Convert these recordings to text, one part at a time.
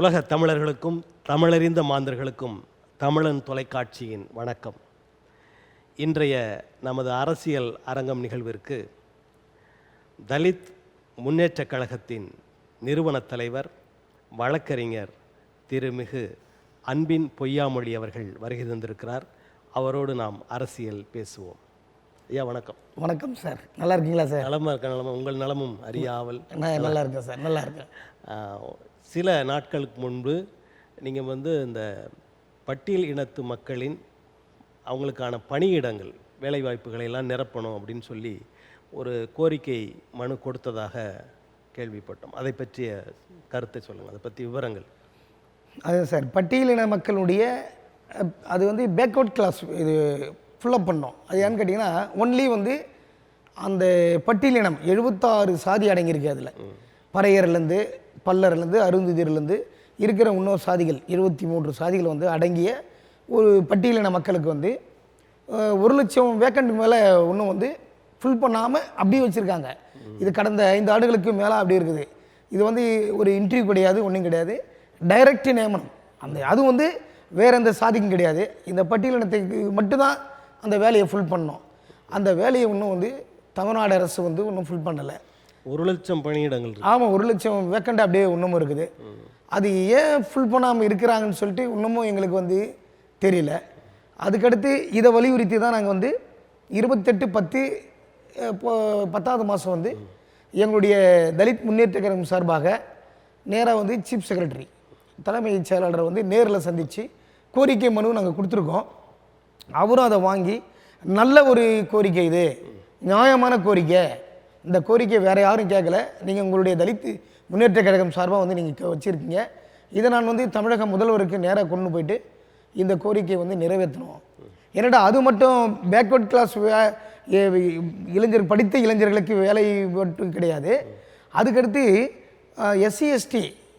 உலக தமிழர்களுக்கும் தமிழறிந்த மாந்தர்களுக்கும் தமிழன் தொலைக்காட்சியின் வணக்கம். இன்றைய நமது அரசியல் அரங்கம் நிகழ்விற்கு தலித் முன்னேற்றக் கழகத்தின் நிறுவனத் தலைவர் வழக்கறிஞர் திருமிகு அன்பின் பொய்யாமொழி அவர்கள் வருகை தந்திருக்கிறார். அவரோடு நாம் அரசியல் பேசுவோம். ஐயா வணக்கம். வணக்கம் சார், நல்லா இருக்கீங்களா சார்? நலமாக இருக்க. நலமாக, உங்கள் நலமும் அறியாவல். நல்லா இருக்கேன் சார், நல்லா இருக்கேன். சில நாட்களுக்கு முன்பு நீங்கள் இந்த பட்டியல் இனத்து மக்களின் அவங்களுக்கான பணியிடங்கள் வேலைவாய்ப்புகளை எல்லாம் நிரப்பணும் அப்படின்னு சொல்லி ஒரு கோரிக்கை மனு கொடுத்ததாக கேள்விப்பட்டோம். அதை பற்றிய கருத்தை சொல்லுங்கள், அதை பற்றி விவரங்கள். அது சார், பட்டியலின மக்களுடைய அது பேக்வர்ட் கிளாஸ் இது ஃபுல்லப் பண்ணோம். அது ஏன்னு கேட்டிங்கன்னா ஒன்லி அந்த பட்டியலினம் 76 சாதி அடங்கியிருக்கு. அதில் பறையர்லேருந்து பல்லர்லேருந்து அருந்துதிரிலேருந்து இருக்கிற இன்னொரு சாதிகள் 23 சாதிகள் அடங்கிய ஒரு பட்டியலின மக்களுக்கு 1,00,000 வேக்கண்ட் மேலே இன்னும் ஃபுல் பண்ணாமல் அப்படியே வச்சுருக்காங்க. இது கடந்த 5 ஆண்டுகளுக்கு மேலே அப்படி இருக்குது. இது ஒரு இன்டர்வியூ கிடையாது, ஒன்றும் கிடையாது, டைரக்ட் நியமனம். அது வேறு எந்த சாதிக்கும் கிடையாது. இந்த பட்டியலினத்துக்கு மட்டும்தான் அந்த வேலையை ஃபுல் பண்ணோம். அந்த வேலையை இன்னும் தமிழ்நாடு அரசு இன்னும் ஃபுல் பண்ணலை. 1,00,000 பணியிடங்கள். ஆமாம், 1,00,000 வேக்கண்ட் அப்படியே இன்னமும் இருக்குது. அது ஏன் ஃபுல் பண்ணாமல் இருக்கிறாங்கன்னு சொல்லிட்டு இன்னமும் எங்களுக்கு தெரியல. அதுக்கடுத்து இதை வலியுறுத்தி தான் நாங்கள் 28/10 மாதம் எங்களுடைய தலித் முன்னேற்ற கழகம் சார்பாக நேராக சீஃப் செக்ரட்டரி தலைமைச் செயலாளரை நேரில் சந்தித்து கோரிக்கை மனு நாங்கள் கொடுத்துருக்கோம். அவரும் அதை வாங்கி நல்ல ஒரு கோரிக்கை, இது நியாயமான கோரிக்கை, இந்த கோரிக்கை வேறு யாரும் கேட்கல, நீங்கள் உங்களுடைய தலித் முன்னேற்ற கழகம் சார்பாக நீங்கள் வச்சுருக்கீங்க, இதை நான் தமிழக முதல்வருக்கு நேராக கொண்டு போயிட்டு இந்த கோரிக்கையை நிறைவேற்றணும். ஏன்னாடா அது மட்டும் பேக்வர்ட் கிளாஸ் படித்த இளைஞர்களுக்கு வேலை மட்டும் கிடையாது. அதுக்கடுத்து SC ST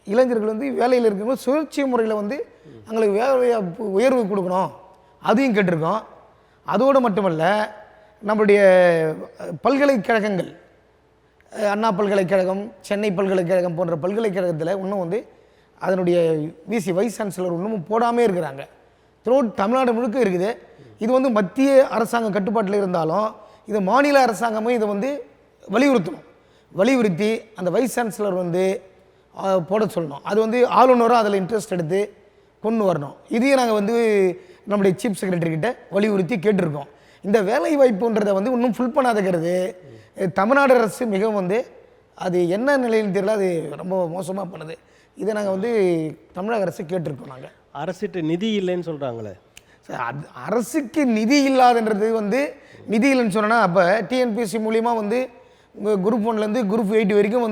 இளைஞர்கள் வேலையில் இருக்கிறவங்க சுழற்சி முறையில் அவங்களுக்கு வேலை உயர்வு கொடுக்கணும், அதையும் கேட்டிருக்கோம். அதோடு மட்டுமல்ல, நம்மளுடைய பல்கலைக்கழகங்கள், அண்ணா பல்கலைக்கழகம், சென்னை பல்கலைக்கழகம் போன்ற பல்கலைக்கழகத்தில் இன்னும் அதனுடைய விசி வைஸ் சான்சலர் இன்னமும் போடாமே இருக்கிறாங்க. த்ரூட் தமிழ்நாடு முழுக்க இருக்குது. இது மத்திய அரசாங்க கட்டுப்பாட்டில் இருந்தாலும் இது மாநில அரசாங்கமே இதை வலியுறுத்தி அந்த வைஸ் சான்சலர் போட சொல்லணும். அது ஆளுநரும் அதில் இன்ட்ரெஸ்ட் எடுத்து கொண்டு வரணும். இதையும் நாங்கள் நம்முடைய சீஃப் செக்ரட்டரி கிட்ட வலியுறுத்தி கேட்டிருக்கோம். இந்த வேலை வாய்ப்புன்றதை இன்னும் ஃபுல் பண்ணாதக்கிறது தமிழ்நாடு அரசு மிகவும் அது என்ன நிலையில் தெரியல, அது ரொம்ப மோசமாக பண்ணுது. இதை நாங்கள் தமிழக அரசு கேட்டிருக்கோம். நாங்கள் அரசுகிட்ட நிதி இல்லைன்னு சொல்கிறாங்களே சார். அரசுக்கு நிதி இல்லாதன்றது நிதி இல்லைன்னு சொன்னால், அப்போ TNPSC மூலிமா உங்கள் குரூப் 1லேருந்து குரூப் 8 வரைக்கும்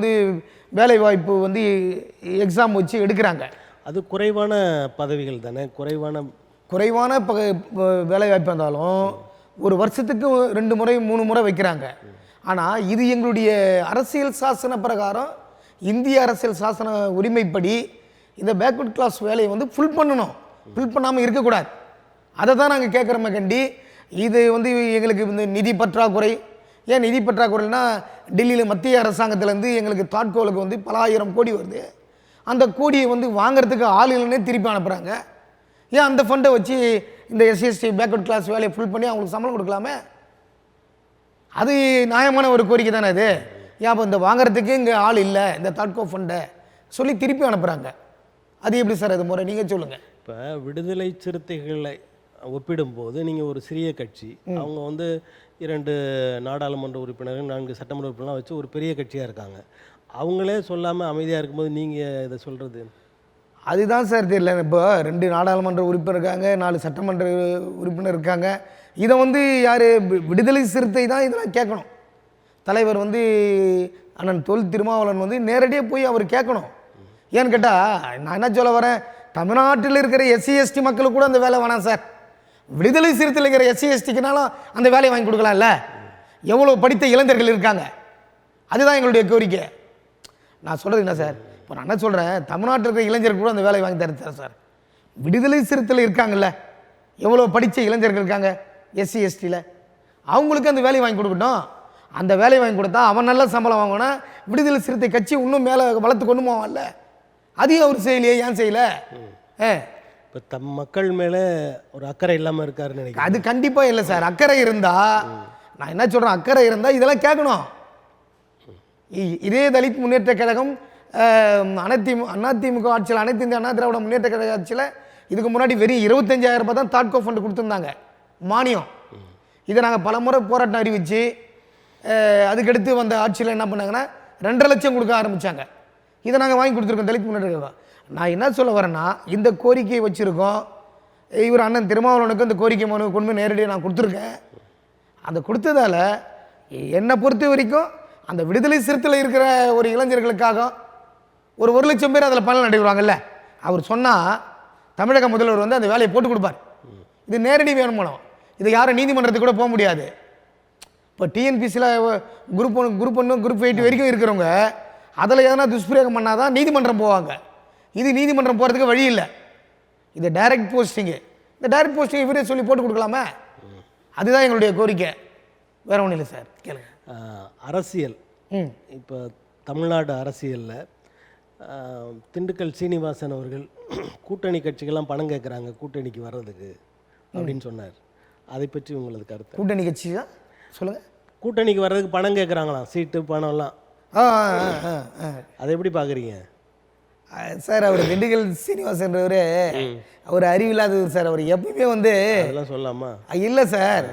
வேலை வாய்ப்பு எக்ஸாம் வச்சு எடுக்கிறாங்க. அது குறைவான பதவிகள் தானே, குறைவான வேலை வாய்ப்பு இருந்தாலும் ஒரு வருஷத்துக்கு 2 முறை 3 முறை வைக்கிறாங்க. ஆனால் இது எங்களுடைய அரசியல் சாசன பிரகாரம், இந்திய அரசியல் சாசன உரிமைப்படி இந்த பேக்வர்ட் கிளாஸ் வேலையை ஃபுல் பண்ணணும், ஃபுல் பண்ணாமல் இருக்கக்கூடாது. அதை தான் நாங்கள் கேட்குறோமே கண்டி. இது எங்களுக்கு நிதி பற்றாக்குறை. ஏன் நிதி பற்றாக்குறைனா, டெல்லியில் மத்திய அரசாங்கத்திலேருந்து எங்களுக்கு தாட்கோலுக்கு பல ஆயிரம் கோடி வருது. அந்த கோடியை வாங்கிறதுக்கு ஆள் இல்லைன்னே திருப்பி அனுப்புகிறாங்க. ஏன் அந்த ஃபண்டை வச்சு இந்த SC ST பேக்வர்ட் கிளாஸ் வேலையை ஃபுல் பண்ணி அவங்களுக்கு சம்பளம் கொடுக்கலாமே? அது நியாயமான ஒரு கோரிக்கை தானே அது. ஏன் அப்போ இந்த வாங்குறதுக்கு இங்கே ஆள் இல்லை, இந்த தாட்கோ ஃபண்டை சொல்லி திருப்பி அனுப்புகிறாங்க. அது எப்படி சார் அது முறை? நீங்கள் சொல்லுங்கள். இப்போ விடுதலை சிறுத்தைகளை ஒப்பிடும்போது நீங்கள் ஒரு சிறிய கட்சி, அவங்க 2 நாடாளுமன்ற உறுப்பினர்கள் 4 சட்டமன்ற உறுப்பினர்லாம் வச்சு ஒரு பெரிய கட்சியாக இருக்காங்க. அவங்களே சொல்லாமல் அமைதியாக இருக்கும்போது நீங்கள் இதை சொல்கிறது அதுதான் சார் தெரியல. இப்போ 2 நாடாளுமன்ற உறுப்பினர் இருக்காங்க, 4 சட்டமன்ற உறுப்பினர் இருக்காங்க. இதை யார் விடுதலை சிறுத்தை தான் இதெல்லாம் கேட்கணும். தலைவர் அண்ணன் தொல் திருமாவளவன் நேரடியாக போய் அவர் கேட்கணும். ஏன்னு கேட்டால், நான் என்ன சொல்ல வரேன், தமிழ்நாட்டில் இருக்கிற SC ST மக்களுக்கு கூட அந்த வேலை வேணாம் சார். விடுதலை சிறுத்தையில் இருக்கிற SC STக்குனாலும் அந்த வேலையை வாங்கி கொடுக்கலாம்ல. எவ்வளோ படித்த இளைஞர்கள் இருக்காங்க, அதுதான் எங்களுடைய கோரிக்கை. நான் சொல்கிறது என்ன சார், இப்போ நான் என்ன சொல்கிறேன், தமிழ்நாட்டில் இருக்கிற இளைஞர்கள் கூட அந்த வேலையை வாங்கி தரேன் சார். விடுதலை சிறுத்தையில் இருக்காங்கல்ல, எவ்வளோ படித்த இளைஞர்கள் இருக்காங்க SC STயில், அவங்களுக்கு அந்த வேலையை வாங்கி கொடுக்கட்டும். அந்த வேலையை வாங்கி கொடுத்தா அவன் நல்ல சம்பளம் வாங்கினா விடுதலை சிறுத்தை கட்சி இன்னும் மேலே வளர்த்து கொண்டு போவான்ல. அதையும் அவர் செய்யலையே, ஏன் செய்யல? இப்போ தம் மக்கள் மேலே ஒரு அக்கறை இல்லாமல் இருக்காருன்னு நினைக்கிறேன். அது கண்டிப்பாக இல்லை சார். அக்கறை இருந்தா, நான் என்ன சொல்கிறேன், அக்கறை இருந்தால் இதெல்லாம் கேட்கணும். இதே தலித் முன்னேற்ற கழகம் அதிமுக ஆட்சியில், அனைத்து இந்திய அண்ணா திராவிட முன்னேற்ற கழக ஆட்சியில் இதுக்கு முன்னாடி வெறும் 25,000 ரூபாய் தான் தாட்கோ ஃபண்டு கொடுத்துருந்தாங்க மானியம். இதை நாங்கள் பல முறை போராட்டம் அறிவித்து, அதுக்கடுத்து வந்த ஆட்சியில் என்ன பண்ணாங்கன்னா 2.5 லட்சம் கொடுக்க ஆரம்பித்தாங்க. இதை நாங்கள் வாங்கி கொடுத்துருக்கோம் தலித் முன்னேற்ற கழகம். நான் என்ன சொல்ல வரேன்னா, இந்த கோரிக்கையை வச்சுருக்கோம். இவர் அண்ணன் திருமாவளவனுக்கு இந்த கோரிக்கை மனு கொண்டு போய் நேரடியாக நான் கொடுத்துருக்கேன். அந்த கொடுத்ததால என்னை பொறுத்த வரைக்கும் அந்த விடுதலை சிறுத்தையில் இருக்கிற ஒரு இளைஞர்களுக்காக ஒரு 1 லட்சம் பேர் அதில் பலன் அடைவாங்கல்ல. அவர் சொன்னால் தமிழக முதல்வர் வந்து அந்த வேலையை போட்டு கொடுப்பார். இது நேரடி வேணுமானம். இது யாரும் நீதிமன்றத்துக்கு கூட போக முடியாது. இப்போ டிஎன்பிசியில் குரூப் 1 குரூப் 8 வரைக்கும் இருக்கிறவங்க அதில் எதனா துஷ்பிரயோகம் பண்ணால் தான் நீதிமன்றம் போவாங்க. இது நீதிமன்றம் போகிறதுக்கு வழி இல்லை. இது டைரக்ட் போஸ்டிங்கு. இந்த டைரக்ட் போஸ்டிங் இவரே சொல்லி போட்டு கொடுக்கலாமே. அதுதான் எங்களுடைய கோரிக்கை, வேற ஒன்றும் இல்லை சார். கேளுங்க. அரசியல், இப்போ தமிழ்நாடு அரசியலில் திண்டுக்கல் சீனிவாசன் அவர்கள் கூட்டணி கட்சிகள்லாம் பணம் கேட்குறாங்க கூட்டணிக்கு வர்றதுக்கு அப்படின்னு சொன்னார். அதை பற்றி உங்களது கருத்து? கூட்டணி கட்சி தான் சொல்லுங்கள். கூட்டணிக்கு வர்றதுக்கு பணம் கேட்குறாங்களாம், சீட்டு பணம்லாம். அதை எப்படி பார்க்குறீங்க சார்? அவர் திண்டுக்கல் சீனிவாசன்றவர் அவர் அறிவில்லாதவர் சார். அவர் எப்பயுமே வந்து அதெல்லாம் சொல்லலாமா? இல்லை சார்.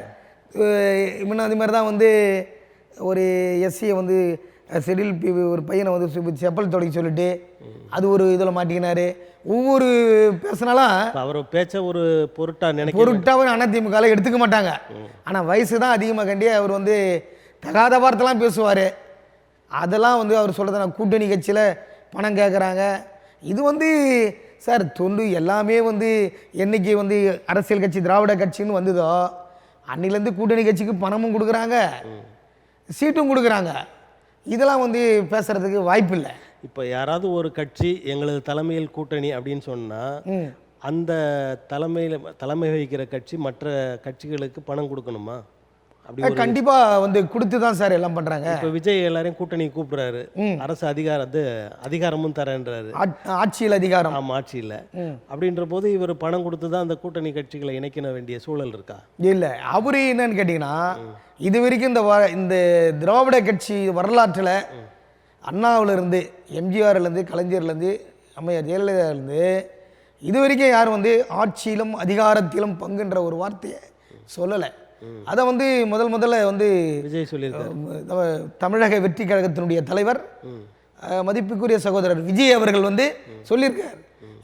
முன்ன அது மாதிரி தான் வந்து ஒரு எஸ்சியை வந்து ஷெட்யூல் ஒரு பையனை வந்து செப்பல் தொடக்கி சொல்லிட்டு அது ஒரு இதில் மாட்டிக்கினாரு. ஒவ்வொரு பேசினாலும் அவர் பேச்ச ஒரு பொருட்டாவும் அதிமுகவில் எடுத்துக்க மாட்டாங்க. ஆனால் வயசு தான் அதிகமாக கண்டி அவர் வந்து தகாத வார்த்தைலாம் பேசுவார். அதெல்லாம் வந்து அவர் சொல்கிறத நான் கூட்டணி கட்சியில் பணம் கேட்குறாங்க. இது வந்து சார் தொண்டு எல்லாமே வந்து என்றைக்கு வந்து அரசியல் கட்சி திராவிட கட்சின்னு வந்ததோ அன்னிலேருந்து கூட்டணி கட்சிக்கு பணமும் கொடுக்குறாங்க, சீட்டும் கொடுக்குறாங்க. இதெல்லாம் வந்து பேசுறதுக்கு வாய்ப்பு இல்லை. இப்போ யாராவது ஒரு கட்சி எங்களது தலைமையில் கூட்டணி அப்படின்னு சொன்னால் அந்த தலைமை வகிக்கிற கட்சி மற்ற கட்சிகளுக்கு பணம் கொடுக்கணுமா? அப்படி கண்டிப்பாக வந்து கொடுத்து தான் சார் எல்லாம் பண்ணுறாங்க. இப்போ விஜய் எல்லாரையும் கூட்டணி கூப்பிடுறாரு, அரசு அதிகாரமும் தரேன்றாரு, ஆட்சியில் அதிகாரம். ஆமாம், ஆட்சியில். அப்படின்ற போது இவர் பணம் கொடுத்து தான் அந்த கூட்டணி கட்சிகளை இணைக்க வேண்டிய சூழல் இருக்கா? இல்லை, அவரு என்னன்னு கேட்டிங்கன்னா இது வரைக்கும் இந்த திராவிட கட்சி வரலாற்றில் அண்ணாவிலேருந்து எம்ஜிஆர்லேருந்து கலைஞர்லேருந்து அம்மையார் ஜெயலலிதாவிலேருந்து இது வரைக்கும் யாரும் வந்து ஆட்சியிலும் அதிகாரத்திலும் பங்குன்ற ஒரு வார்த்தையை சொல்லலை. அதை வந்து முதல்ல வந்து விஜய் சொல்லியிருக்காரு. தமிழக வெற்றி கழகத்தினுடைய தலைவர் மதிப்புக்குரிய சகோதரர் விஜய் அவர்கள் வந்து சொல்லியிருக்கார்.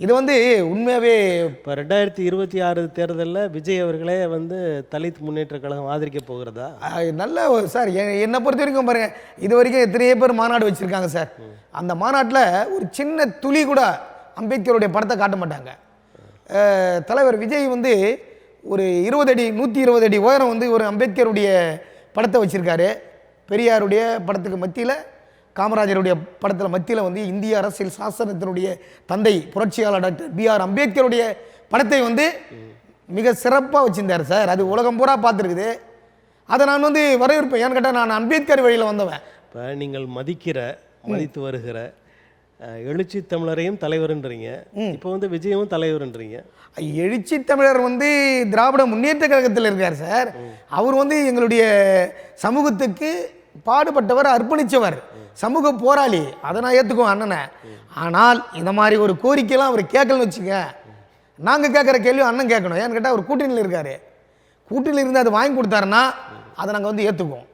இது வந்து உண்மையாகவே இப்போ 2026 தேர்தலில் விஜய் அவர்களே வந்து தலித் முன்னேற்ற கழகம் ஆதரிக்க போகிறதா? நல்ல சார். என்னை பொறுத்த வரைக்கும் பாருங்கள், இது வரைக்கும் எத்தனையோ பேர் மாநாடு வச்சுருக்காங்க சார். அந்த மாநாட்டில் ஒரு சின்ன துளி கூட அம்பேத்கருடைய படத்தை காட்ட மாட்டாங்க. தலைவர் விஜய் வந்து ஒரு 20 அடி 120 அடி உயரம் வந்து ஒரு அம்பேத்கருடைய படத்தை வச்சுருக்காரு. பெரியாருடைய படத்துக்கு மத்தியில், காமராஜருடைய படத்தில் மத்தியில் வந்து இந்திய அரசியல் சாசனத்தினுடைய தந்தை புரட்சியாளர் டாக்டர் பிஆர் அம்பேத்கருடைய படத்தை வந்து மிக சிறப்பாக வச்சுருந்தார் சார். அது உலகம் பூரா பார்த்துருக்குது. அதை நான் வந்து வரவேற்பேன். ஏன்னு கேட்டால் நான் அம்பேத்கர் வழியில் வந்தவன். இப்போ நீங்கள் மதித்து வருகிற எழுச்சி தமிழரையும் தலைவர்ன்றீங்க, இப்போ வந்து விஜயமும் தலைவர்ன்றீங்க. எழுச்சி தமிழர் வந்து திராவிட முன்னேற்ற கழகத்தில் இருக்கார் சார். அவர் வந்து எங்களுடைய சமூகத்துக்கு பாடுபட்டவர், அர்ப்பணித்தவர், சமூக போராளி. அதை நான் ஏற்றுக்குவோம் அண்ணனை. ஆனால் இந்த மாதிரி ஒரு கோரிக்கையெல்லாம் அவர் கேட்கலன்னு வச்சுங்க, நாங்கள் கேட்குற கேள்வி அண்ணன் கேட்கணும். ஏன்னு கேட்டால் அவர் கூட்டணியில் இருக்கார். கூட்டணியில் இருந்து அதை வாங்கி கொடுத்தாருன்னா அதை நாங்கள் வந்து ஏற்றுக்குவோம்.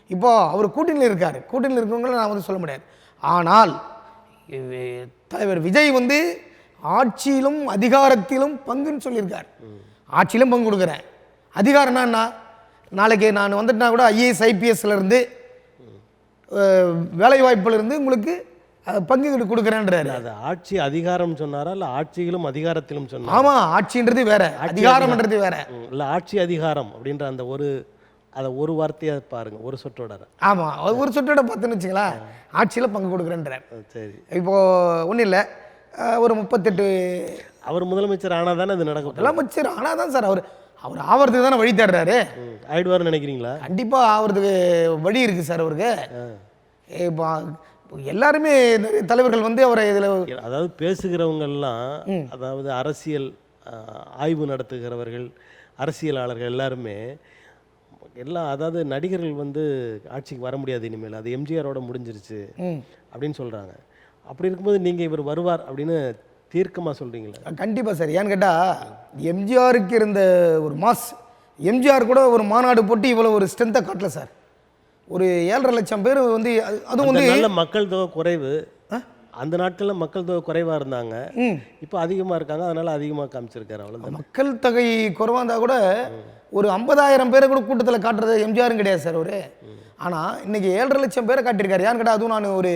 இப்போது அவர் கூட்டணியில் இருக்கார். கூட்டணியில் இருக்கிறவங்கள நான் வந்து சொல்ல முடியாது. ஆனால் தலைவர் விஜய் வந்து ஆட்சியிலும் அதிகாரத்திலும் பங்குன்னு சொல்லியிருக்கார். ஆட்சியிலும் பங்கு கொடுக்குறேன், அதிகாரம்னா என்ன? நாளைக்கு நான் வந்துட்டுனா கூட ஐஏஎஸ் ஐபிஎஸ்லேருந்து வேலைவாய்ப்புலேருந்து உங்களுக்கு பங்கு கொடுக்குறேன்றாரு. அது ஆட்சி அதிகாரம் சொன்னாரா இல்லை ஆட்சியிலும் அதிகாரத்திலும் சொன்னார்? ஆமாம், ஆட்சின்றது வேற, அதிகாரம்ன்றது வேற. இல்லை, ஆட்சி அதிகாரம் அப்படின்ற அந்த அதை ஒரு வார்த்தையாக பாருங்கள், ஒரு சொற்றோட. ஆமாம், ஒரு சொற்றோட பார்த்துன்னு வச்சுங்களேன், ஆட்சியில் பங்கு கொடுக்குறேன்றார். சரி, இப்போது ஒன்றும் இல்லை, ஒரு 38 அவர் முதலமைச்சர் ஆனால் தானே அது நடக்கும். முதலமைச்சர் ஆனால் தான் சார் அவர் ஆவறதுக்கு தானே வழி தர்றாரு. ஆயிடுவார்னு நினைக்கிறீங்களா? கண்டிப்பாக ஆவறதுக்கு வழி இருக்குது சார் அவருக்கு. இப்போ எல்லாருமே நிறைய தலைவர்கள் வந்து அவரை இதில் அதாவது பேசுகிறவங்கெல்லாம், அதாவது அரசியல் ஆய்வு நடத்துகிறவர்கள், அரசியலாளர்கள் எல்லாருமே எல்லாம், அதாவது நடிகர்கள் வந்து ஆட்சிக்கு வர முடியாது இனிமேல், அது எம்ஜிஆரோட முடிஞ்சிருச்சு அப்படின்னு சொல்கிறாங்க. அப்படி இருக்கும்போது நீங்கள் இவர் வருவார் அப்படின்னு தீர்க்கமாக சொல்கிறீங்களா? கண்டிப்பாக சார். ஏன்னு கேட்டால் எம்ஜிஆருக்கு இருந்த ஒரு மாஸ், எம்ஜிஆர் கூட ஒரு மாநாடு போட்டு இவ்வளோ ஒரு ஸ்ட்ரென்த்தை காட்டல சார். ஒரு 7.5 லட்சம் பேர் வந்து அதுவும் வந்து நல்ல மக்கள் தொகை குறைவு, அந்த நாட்களில் மக்கள் தொகை குறைவாக இருந்தாங்க, இப்போ அதிகமாக இருக்காங்க, அதனால் அதிகமாக காமிச்சிருக்காரு. அவ்வளோதான். மக்கள் தொகை குறைவாக இருந்தால் கூட ஒரு 50,000 பேரை கூட கூட்டத்தில் காட்டுறது எம்ஜிஆரும் கிடையாது சார் அவர். ஆனால் இன்றைக்கி 7.5 லட்சம் பேரை காட்டியிருக்காரு. ஏன்னு கேட்டால் அதுவும் நான் ஒரு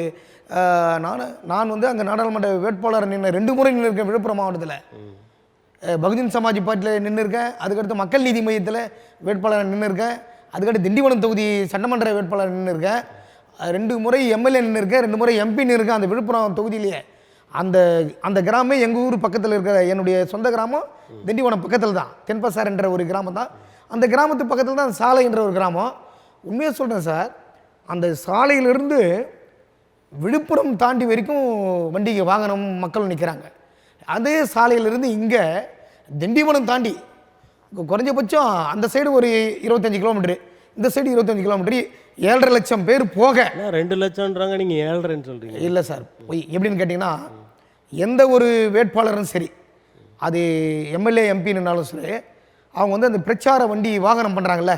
நான் வந்து அங்கே நாடாளுமன்ற வேட்பாளர் 2 முறை நின்று இருக்கேன். விழுப்புரம் மாவட்டத்தில் பகுஜன் சமாஜ் பார்ட்டியில் நின்று இருக்கேன். அதுக்கடுத்து மக்கள் நீதி மையத்தில் வேட்பாளர் நின்று இருக்கேன். அதுக்கடுத்து திண்டிவனம் தொகுதி சட்டமன்ற வேட்பாளர் நின்று இருக்கேன். 2 முறை எம்எல்ஏ நின்று இருக்கேன், 2 முறை எம்பி நின்று இருக்கேன். அந்த விழுப்புரம் தொகுதியிலேயே அந்த கிராமம் எங்கள் ஊர் பக்கத்தில் இருக்கிற என்னுடைய சொந்த கிராமம் திண்டிவனம் பக்கத்தில் தான், தென்பசார் என்ற ஒரு கிராமம் தான். அந்த கிராமத்து பக்கத்தில் தான் சாலை என்ற ஒரு கிராமம். உண்மையாக சொல்கிறேன் சார், அந்த சாலையிலிருந்து விழுப்புரம் தாண்டி வரைக்கும் வண்டிக்கு வாகனம் மக்கள் நிற்கிறாங்க. அதே சாலையிலிருந்து இங்கே திண்டிவனம் தாண்டி குறைஞ்சபட்சம் அந்த சைடு ஒரு 25 கிலோமீட்டரு, இந்த சைடு 25 கிலோமீட்டரு, 7.5 லட்சம் பேர் போக 2 லட்சம்ன்றாங்க, நீங்கள் 7.5 சொல்கிறீங்க. இல்லை சார், எப்படின்னு கேட்டிங்கன்னா எந்த ஒரு வேட்பாளரும் சரி, அது எம்எல்ஏ எம்பின்னாலும் சரி, அவங்க வந்து அந்த பிரச்சார வண்டி வாகனம் பண்ணுறாங்கல்ல,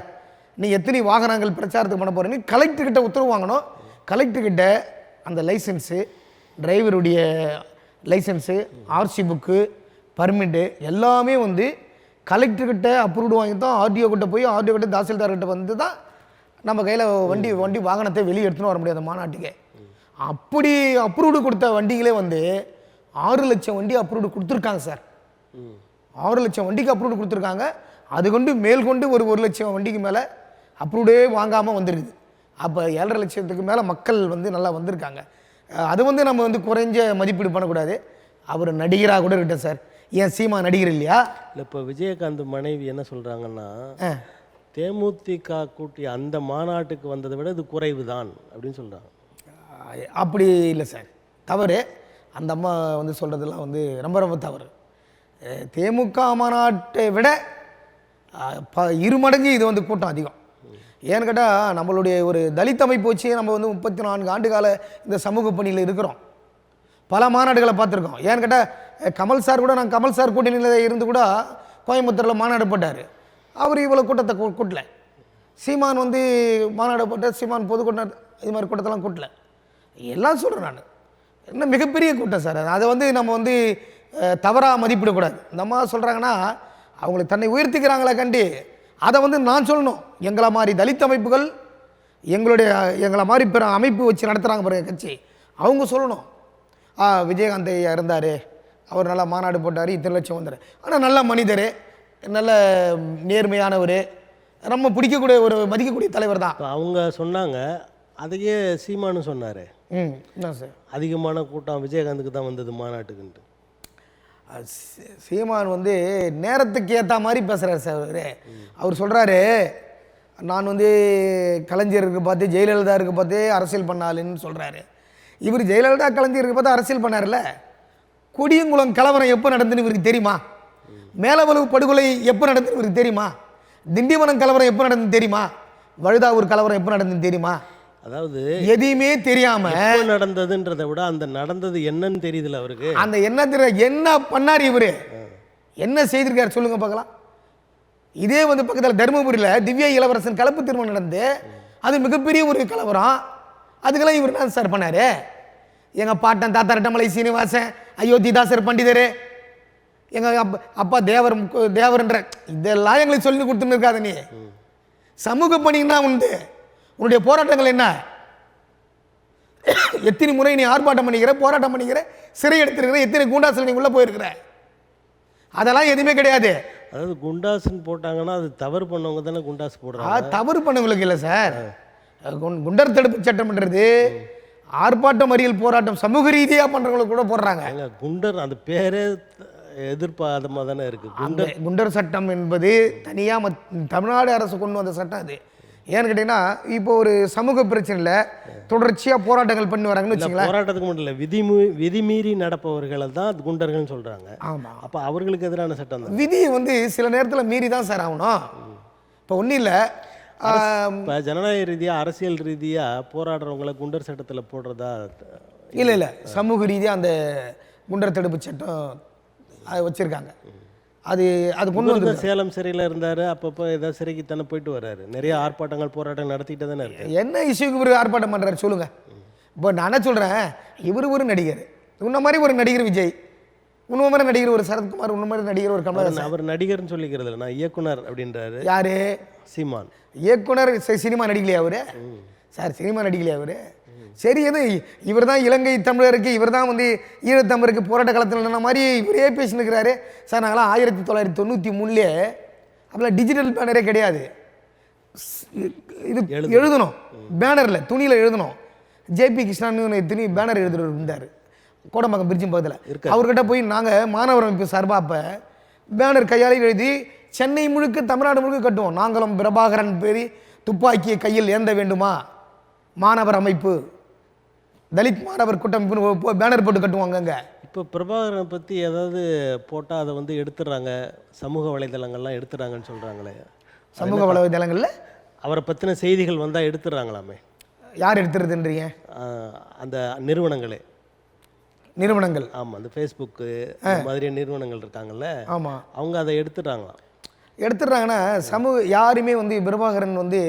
நீ எத்தனை வாகனங்கள் பிரச்சாரத்துக்கு பண்ண போகிறீங்க, கலெக்டர்கிட்ட உத்தரவு வாங்கணும். கலெக்டர்கிட்ட அந்த லைசன்ஸு, டிரைவருடைய லைசன்ஸு, ஆர்சி புக்கு, பர்மிட்டு எல்லாமே வந்து கலெக்டர்கிட்ட அப்ரூவ்டு வாங்கி தான் ஆர்டிஓ கிட்ட போய், ஆர்டிஓ கிட்ட தாசில்தார்கிட்ட வந்து தான் நம்ம கையில் வண்டி வாகனத்தை வெளியே எடுத்துன்னு வர முடியாது மாநாட்டுக்கு. அப்படி அப்ரூவ்டு கொடுத்த வண்டிகளே வந்து 6 லட்சம் வண்டி அப்ரூவ்டு கொடுத்துருக்காங்க சார். 6 லட்சம் வண்டிக்கு அப்ரூவ்டு கொடுத்துருக்காங்க. அது கொண்டு மேல் கொண்டு ஒரு 1 லட்சம் வண்டிக்கு மேலே அப்ரூவ்டே வாங்காமல் வந்துருக்குது. அப்போ 7.5 லட்சத்துக்கு மேலே மக்கள் வந்து நல்லா வந்திருக்காங்க. அது வந்து நம்ம வந்து குறைஞ்ச மதிப்பீடு பண்ணக்கூடாது. அவர் நடிகராக கூட இருக்கட்டும் சார். ஏன் சீமா நடிகர் இல்லையா? இல்லை, இப்போ விஜயகாந்த் மனைவி என்ன சொல்கிறாங்கன்னா, தேமுதிக கூட்டி அந்த மாநாட்டுக்கு வந்ததை விட இது குறைவு தான் அப்படின்னு சொல்கிறாங்க. அப்படி இல்லை சார், தவறு. அந்த அம்மா வந்து சொல்கிறதெல்லாம் வந்து ரொம்ப ரொம்ப தவறு. தேமுக மாநாட்டை விட 2 மடங்கு இது வந்து கூட்டம் அதிகம். ஏன்னு கேட்டால் நம்மளுடைய ஒரு தலித் அமைப்பு வச்சு நம்ம வந்து 34 ஆண்டு கால இந்த சமூக பணியில் இருக்கிறோம். பல மாநாடுகளை பார்த்துருக்கோம். ஏன்னு கேட்டால் கமல் சார் கூட, நான் கமல் சார் கூட்டணியில் இருந்து கூட கோயம்புத்தூரில் மாநாடு போட்டார். அவர் இவ்வளோ கூட்டத்தை கூட்டல. சீமான் வந்து மாநாடு போட்டார், சீமான் பொதுக்கூட்டம் இது மாதிரி கூட்டத்தெல்லாம் கூட்டல. எல்லாம் சொல்கிறேன் நான், என்ன மிகப்பெரிய கூட்டம் சார். அதை வந்து நம்ம வந்து தவறாக மதிப்பிடக்கூடாது. இந்த அம்மா சொல்கிறாங்கன்னா அவங்களுக்கு தன்னை உயர்த்திக்கிறாங்களா கண்டி, அதை வந்து நான் சொல்லணும். எங்களை மாதிரி தலித் அமைப்புகள், எங்களை மாதிரி பிற அமைப்பு வச்சு நடத்துகிறாங்க பாருங்க கட்சி, அவங்க சொல்லணும். விஜயகாந்த் இருந்தார், அவர் நல்லா மாநாடு போட்டார், 2 லட்சம் வந்தார். ஆனால் நல்ல மனிதர், நல்ல நேர்மையானவர், நம்ம பிடிக்கக்கூடிய ஒரு மதிக்கக்கூடிய தலைவர் தான். அவங்க சொன்னாங்க, அதையே சீமானு சொன்னார். என்ன சார், அதிகமான கூட்டம் விஜயகாந்துக்கு தான் வந்தது மாநாட்டுக்குன்ட்டு. சீமான் வந்து நேரத்துக்கு ஏற்ற மாதிரி பேசுகிறார் சார். அவர் சொல்கிறாரு, நான் வந்து கலைஞருக்கு பார்த்து ஜெயலலிதாவுக்கு பார்த்து அரசியல் பண்ணாலுன்னு சொல்கிறாரு. இவர் ஜெயலலிதா கலைஞருக்கு பார்த்து அரசியல் பண்ணார்ல. கொடியங்குளம் கலவரம் எப்போ நடந்துன்னு இவருக்கு தெரியுமா? மேலவளவு படுகொலை எப்போ நடந்துன்னு இவருக்கு தெரியுமா? திண்டிவனம் கலவரம் எப்போ நடந்துன்னு தெரியுமா? வழுதாவூர் கலவரம் எப்போ நடந்துன்னு தெரியுமா? அதாவது எதையுமே தெரியாம நடந்ததுன்றதை விட அந்த நடந்தது என்னன்னு தெரியுதுல அவருக்கு. அந்த என்ன தெரியல, என்ன பண்ணார் இவரு, என்ன செய்திருக்காரு சொல்லுங்க பார்க்கலாம். இதே வந்து பக்கத்தில் தருமபுரியில் திவ்யா இளவரசன் கலப்பு திருமணம் நடந்து, அது மிகப்பெரிய ஒரு கலவரம். அதுக்கெல்லாம் இவர் என்ன சார் பண்ணாரு? எங்கள் பாட்டன் தாத்தா ரெட்டமலை சீனிவாசன், அயோத்திதாசர் பண்டிதர், எங்கள் அப்பா தேவர்ன்ற இதெல்லாம் எங்களுக்கு சொல்லி கொடுத்துன்னு இருக்காது. நீ சமூக பணின்னா உண்டு. உன்னுடைய போராட்டங்கள் என்ன? எத்தனை முறை நீ ஆர்ப்பாட்டம் பண்ணிக்கிற, போராட்டம் பண்ணிக்கிற, சிறை எடுத்திருக்கிற, எத்தனை குண்டாசில் நீ உள்ள போயிருக்கிற? அதெல்லாம் எதுவுமே கிடையாது. அதாவது குண்டாசுன்னு போட்டாங்கன்னா அது தவறு பண்ணவங்க தானே குண்டாசு போடுறாங்க. தவறு பண்ணவங்களுக்கு இல்லை சார். குண்டர் தடுப்பு சட்டம்ன்றது ஆர்ப்பாட்டம், மறியல், போராட்டம் சமூக ரீதியாக பண்ணுறவங்களுக்கு கூட போடுறாங்க. குண்டர் அந்த பேரே எதிர்பாதமாக தானே இருக்குது. குண்டர் சட்டம் என்பது தனியாக தமிழ்நாடு அரசு கொண்டு வந்த சட்டம். அது ஏன்னு கேட்டிங்கன்னா இப்போ ஒரு சமூக பிரச்சனையில் தொடர்ச்சியாக போராட்டங்கள் பண்ணி வராங்கன்னு வச்சுங்களேன். போராட்டத்துக்கு மட்டும் இல்லை, விதிமீறி நடப்பவர்களை தான் குண்டர்கள்னு சொல்கிறாங்க. ஆமாம், அப்போ அவர்களுக்கு எதிரான சட்டம் தான். விதியை வந்து சில நேரத்தில் மீறி தான் சார் ஆகணும். இப்போ ஒன்றும் இல்லை, இப்போ ஜனநாயக ரீதியாக அரசியல் ரீதியாக போராடுறவங்களை குண்டர் சட்டத்தில் போடுறதா? இல்லை சமூக ரீதியாக அந்த குண்டர் தடுப்பு சட்டம் அதை வச்சுருக்காங்க. அது கொண்டு வந்து சேலம் சிறையில் இருந்தார், அப்பப்போ ஏதாவது சிறைக்கு தானே போயிட்டு வர்றாரு, நிறைய ஆர்ப்பாட்டங்கள் போராட்டம் நடத்திட்டு தானே இருக்கு. என்ன இஷ்யூக்கு இவர் ஆர்ப்பாட்டம் பண்ணுறாரு சொல்லுங்கள். இப்போ நான் என்ன சொல்கிறேன், இவர் ஒரு நடிகர், உன்ன மாதிரி ஒரு நடிகர் விஜய், உன்ன மாதிரி நடிகர் ஒரு சரத்குமார், உன்ன மாதிரி நடிகர் ஒரு கமலஹாசன். அவர் நடிகர்னு சொல்லிக்கிறது இல்லை, நான் இயக்குனர் அப்படின்றாரு. யாரு? சீமான். இயக்குனர். சினிமா நடிக்கலையா அவரு? சார் சினிமா நடிக்கலையா அவரு? சரி, எது இவர் தான் இலங்கை தமிழருக்கு, இவர் தான் வந்து ஈழத்தமிழருக்கு போராட்ட காலத்தில் மாதிரி இவரே பேசினுக்கிறாரு. சார் நாங்களாம் 1993 அப்போலாம் டிஜிட்டல் பேனரே கிடையாது, இது எழுதணும் பேனரில், துணியில் எழுதணும். ஜேபி கிருஷ்ணான்னு துணி பேனர் எழுதுறது இருந்தார் கோடம்பாக்கம் பிரிட்ஜும் பக்கத்தில். அவர்கிட்ட போய் நாங்கள் மாணவர் அமைப்பு சார்பாக அப்போ பேனர் கையால் எழுதி சென்னை முழுக்க தமிழ்நாடு முழுக்க கட்டுவோம். நாங்களும் பிரபாகரன் பேரி துப்பாக்கியை கையில் ஏந்த வேண்டுமா, மாணவர் அமைப்பு, தலித் மாணவர் கூட்டமைப்பு பேனர் போட்டு கட்டுவாங்க. அங்கே இப்போ பிரபாகரனை பற்றி ஏதாவது போட்டால் அதை வந்து எடுத்துடுறாங்க, சமூக வலைதளங்கள்லாம் எடுத்துடுறாங்கன்னு சொல்கிறாங்களே. சமூக வலைதளங்களில் அவரை பற்றின செய்திகள் வந்தால் எடுத்துடுறாங்களாமே. யார் எடுத்துறதுன்றீங்க? அந்த நிறுவனங்களே. நிறுவனங்கள்? ஆமாம், அந்த ஃபேஸ்புக்கு அந்த மாதிரியான நிறுவனங்கள் இருக்காங்கல்ல, ஆமாம், அவங்க அதை எடுத்துடுறாங்களாம். எடுத்துடுறாங்கன்னா யாருமே வந்து பிரபாகரன் வந்து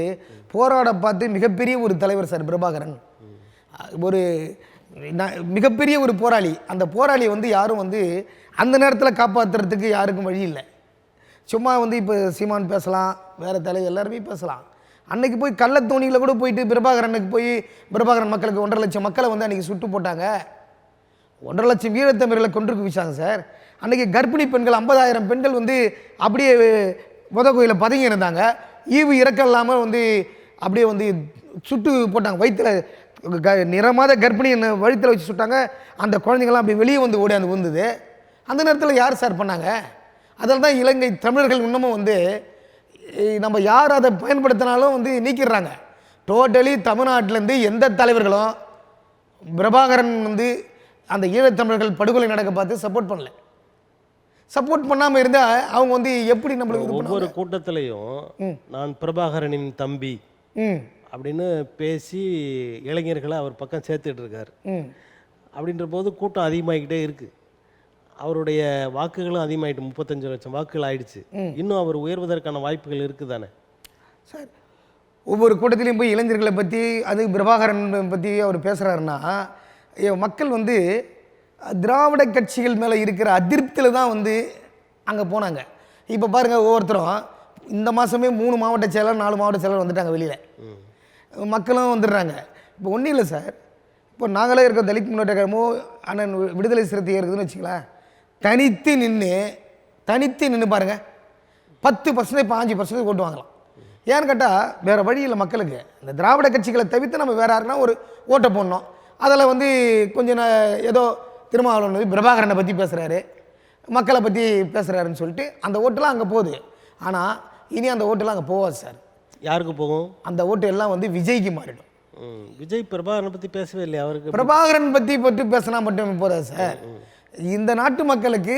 போராட பார்த்து மிகப்பெரிய ஒரு தலைவர் சார் பிரபாகரன், ஒரு மிகப்பெரிய ஒரு போராளி. அந்த போராளியை வந்து யாரும் வந்து அந்த நேரத்தில் காப்பாற்றுறதுக்கு யாருக்கும் வழி இல்லை. சும்மா வந்து இப்போ சீமான் பேசலாம், வேறு தலைவர் எல்லாருமே பேசலாம். அன்னைக்கு போய் கள்ளத்தோணியில் கூட போயிட்டு பிரபாகரனுக்கு போய் பிரபாகரன் மக்களுக்கு 1.5 லட்சம் மக்களை வந்து அன்றைக்கி சுட்டு போட்டாங்க. 1.5 லட்சம் ஈழத்தமிழர்களை கொன்று குவிச்சாங்க சார். அன்றைக்கி கர்ப்பிணி பெண்கள் 50,000 பெண்கள் வந்து அப்படியே கோயிலில் பதுங்கி இருந்தாங்க. ஈவு இறக்கம் இல்லாமல் வந்து அப்படியே வந்து சுட்டு போட்டாங்க. வயிற்றில் நிறமாத கர்ப்பிணி என்ன வயிற்றில் வச்சு சுட்டாங்க. அந்த குழந்தைங்கள்லாம் அப்படி வெளியே வந்து ஓடியாந்து விழுந்தது. அந்த நேரத்தில் யார் சார் பண்ணாங்க? அதில் தான் இலங்கை தமிழர்கள் இன்னமும் வந்து நம்ம யார் அதை பயன்படுத்தினாலும் வந்து நீக்கிடுறாங்க. டோட்டலி தமிழ்நாட்டிலேருந்து எந்த தலைவர்களும் பிரபாகரன் வந்து அந்த ஈழத்தமிழர்கள் படுகொலை நடக்க பார்த்து சப்போர்ட் பண்ணல. சப்போர்ட் பண்ணாமல் இருந்தால் அவங்க வந்து எப்படி நம்மளுக்கு ஒவ்வொரு கூட்டத்திலையும் நான் பிரபாகரனின் தம்பி அப்படின்னு பேசி இளைஞர்களை அவர் பக்கம் சேர்த்துட்டு இருக்காரு. அப்படின்ற போது கூட்டம் அதிகமாகிக்கிட்டே இருக்குது. அவருடைய வாக்குகளும் அதிகமாகிட்டு 35 லட்சம் வாக்குகள் ஆயிடுச்சு. இன்னும் அவர் உயர்வதற்கான வாய்ப்புகள் இருக்குது தானே சார்? ஒவ்வொரு கூட்டத்திலையும் போய் இளைஞர்களை பற்றி அது பிரபாகரன் பற்றி அவர் பேசுகிறாருன்னா மக்கள் வந்து திராவிட கட்சிகள் மேலே இருக்கிற அதிருப்தியில் தான் வந்து அங்கே போனாங்க. இப்போ பாருங்கள், ஒவ்வொருத்தரும் இந்த மாதமே 3 மாவட்ட செயலர் 4 மாவட்ட செயலர் வந்துட்டாங்க வெளியில், மக்களும் வந்துடுறாங்க. இப்போ ஒன்றும் இல்லை சார், இப்போ நாங்களே இருக்க தலித் முன்னேற்ற கழகமோ அண்ணன் விடுதலை சிறுத்தையாக இருக்குதுன்னு வச்சுங்களேன், தனித்து நின்று பாருங்கள் 10% இப்போ 5% ஓட்டு வாங்கலாம். ஏன்னு கேட்டால் வேறு வழி இல்லை மக்களுக்கு. இந்த திராவிட கட்சிகளை தவிர்த்து நம்ம வேறு யாருன்னா ஒரு ஓட்டை போடணும். அதில் வந்து கொஞ்சம் ஏதோ திருமாவளவன் வந்து பிரபாகரனை பற்றி பேசுகிறாரு, மக்களை பற்றி பேசுகிறாருன்னு சொல்லிட்டு அந்த ஓட்டெல்லாம் அங்கே போகுது. ஆனால் இனி அந்த ஓட்டெல்லாம் அங்கே போகாது சார். யாருக்கு போகும்? அந்த ஓட்டு எல்லாம் வந்து விஜய்க்கு மாறிடும். விஜய் பிரபாகரனை பற்றி பேசவே இல்லை. அவருக்கு பிரபாகரன் பற்றி பேசினா மட்டும் போதாது சார். இந்த நாட்டு மக்களுக்கு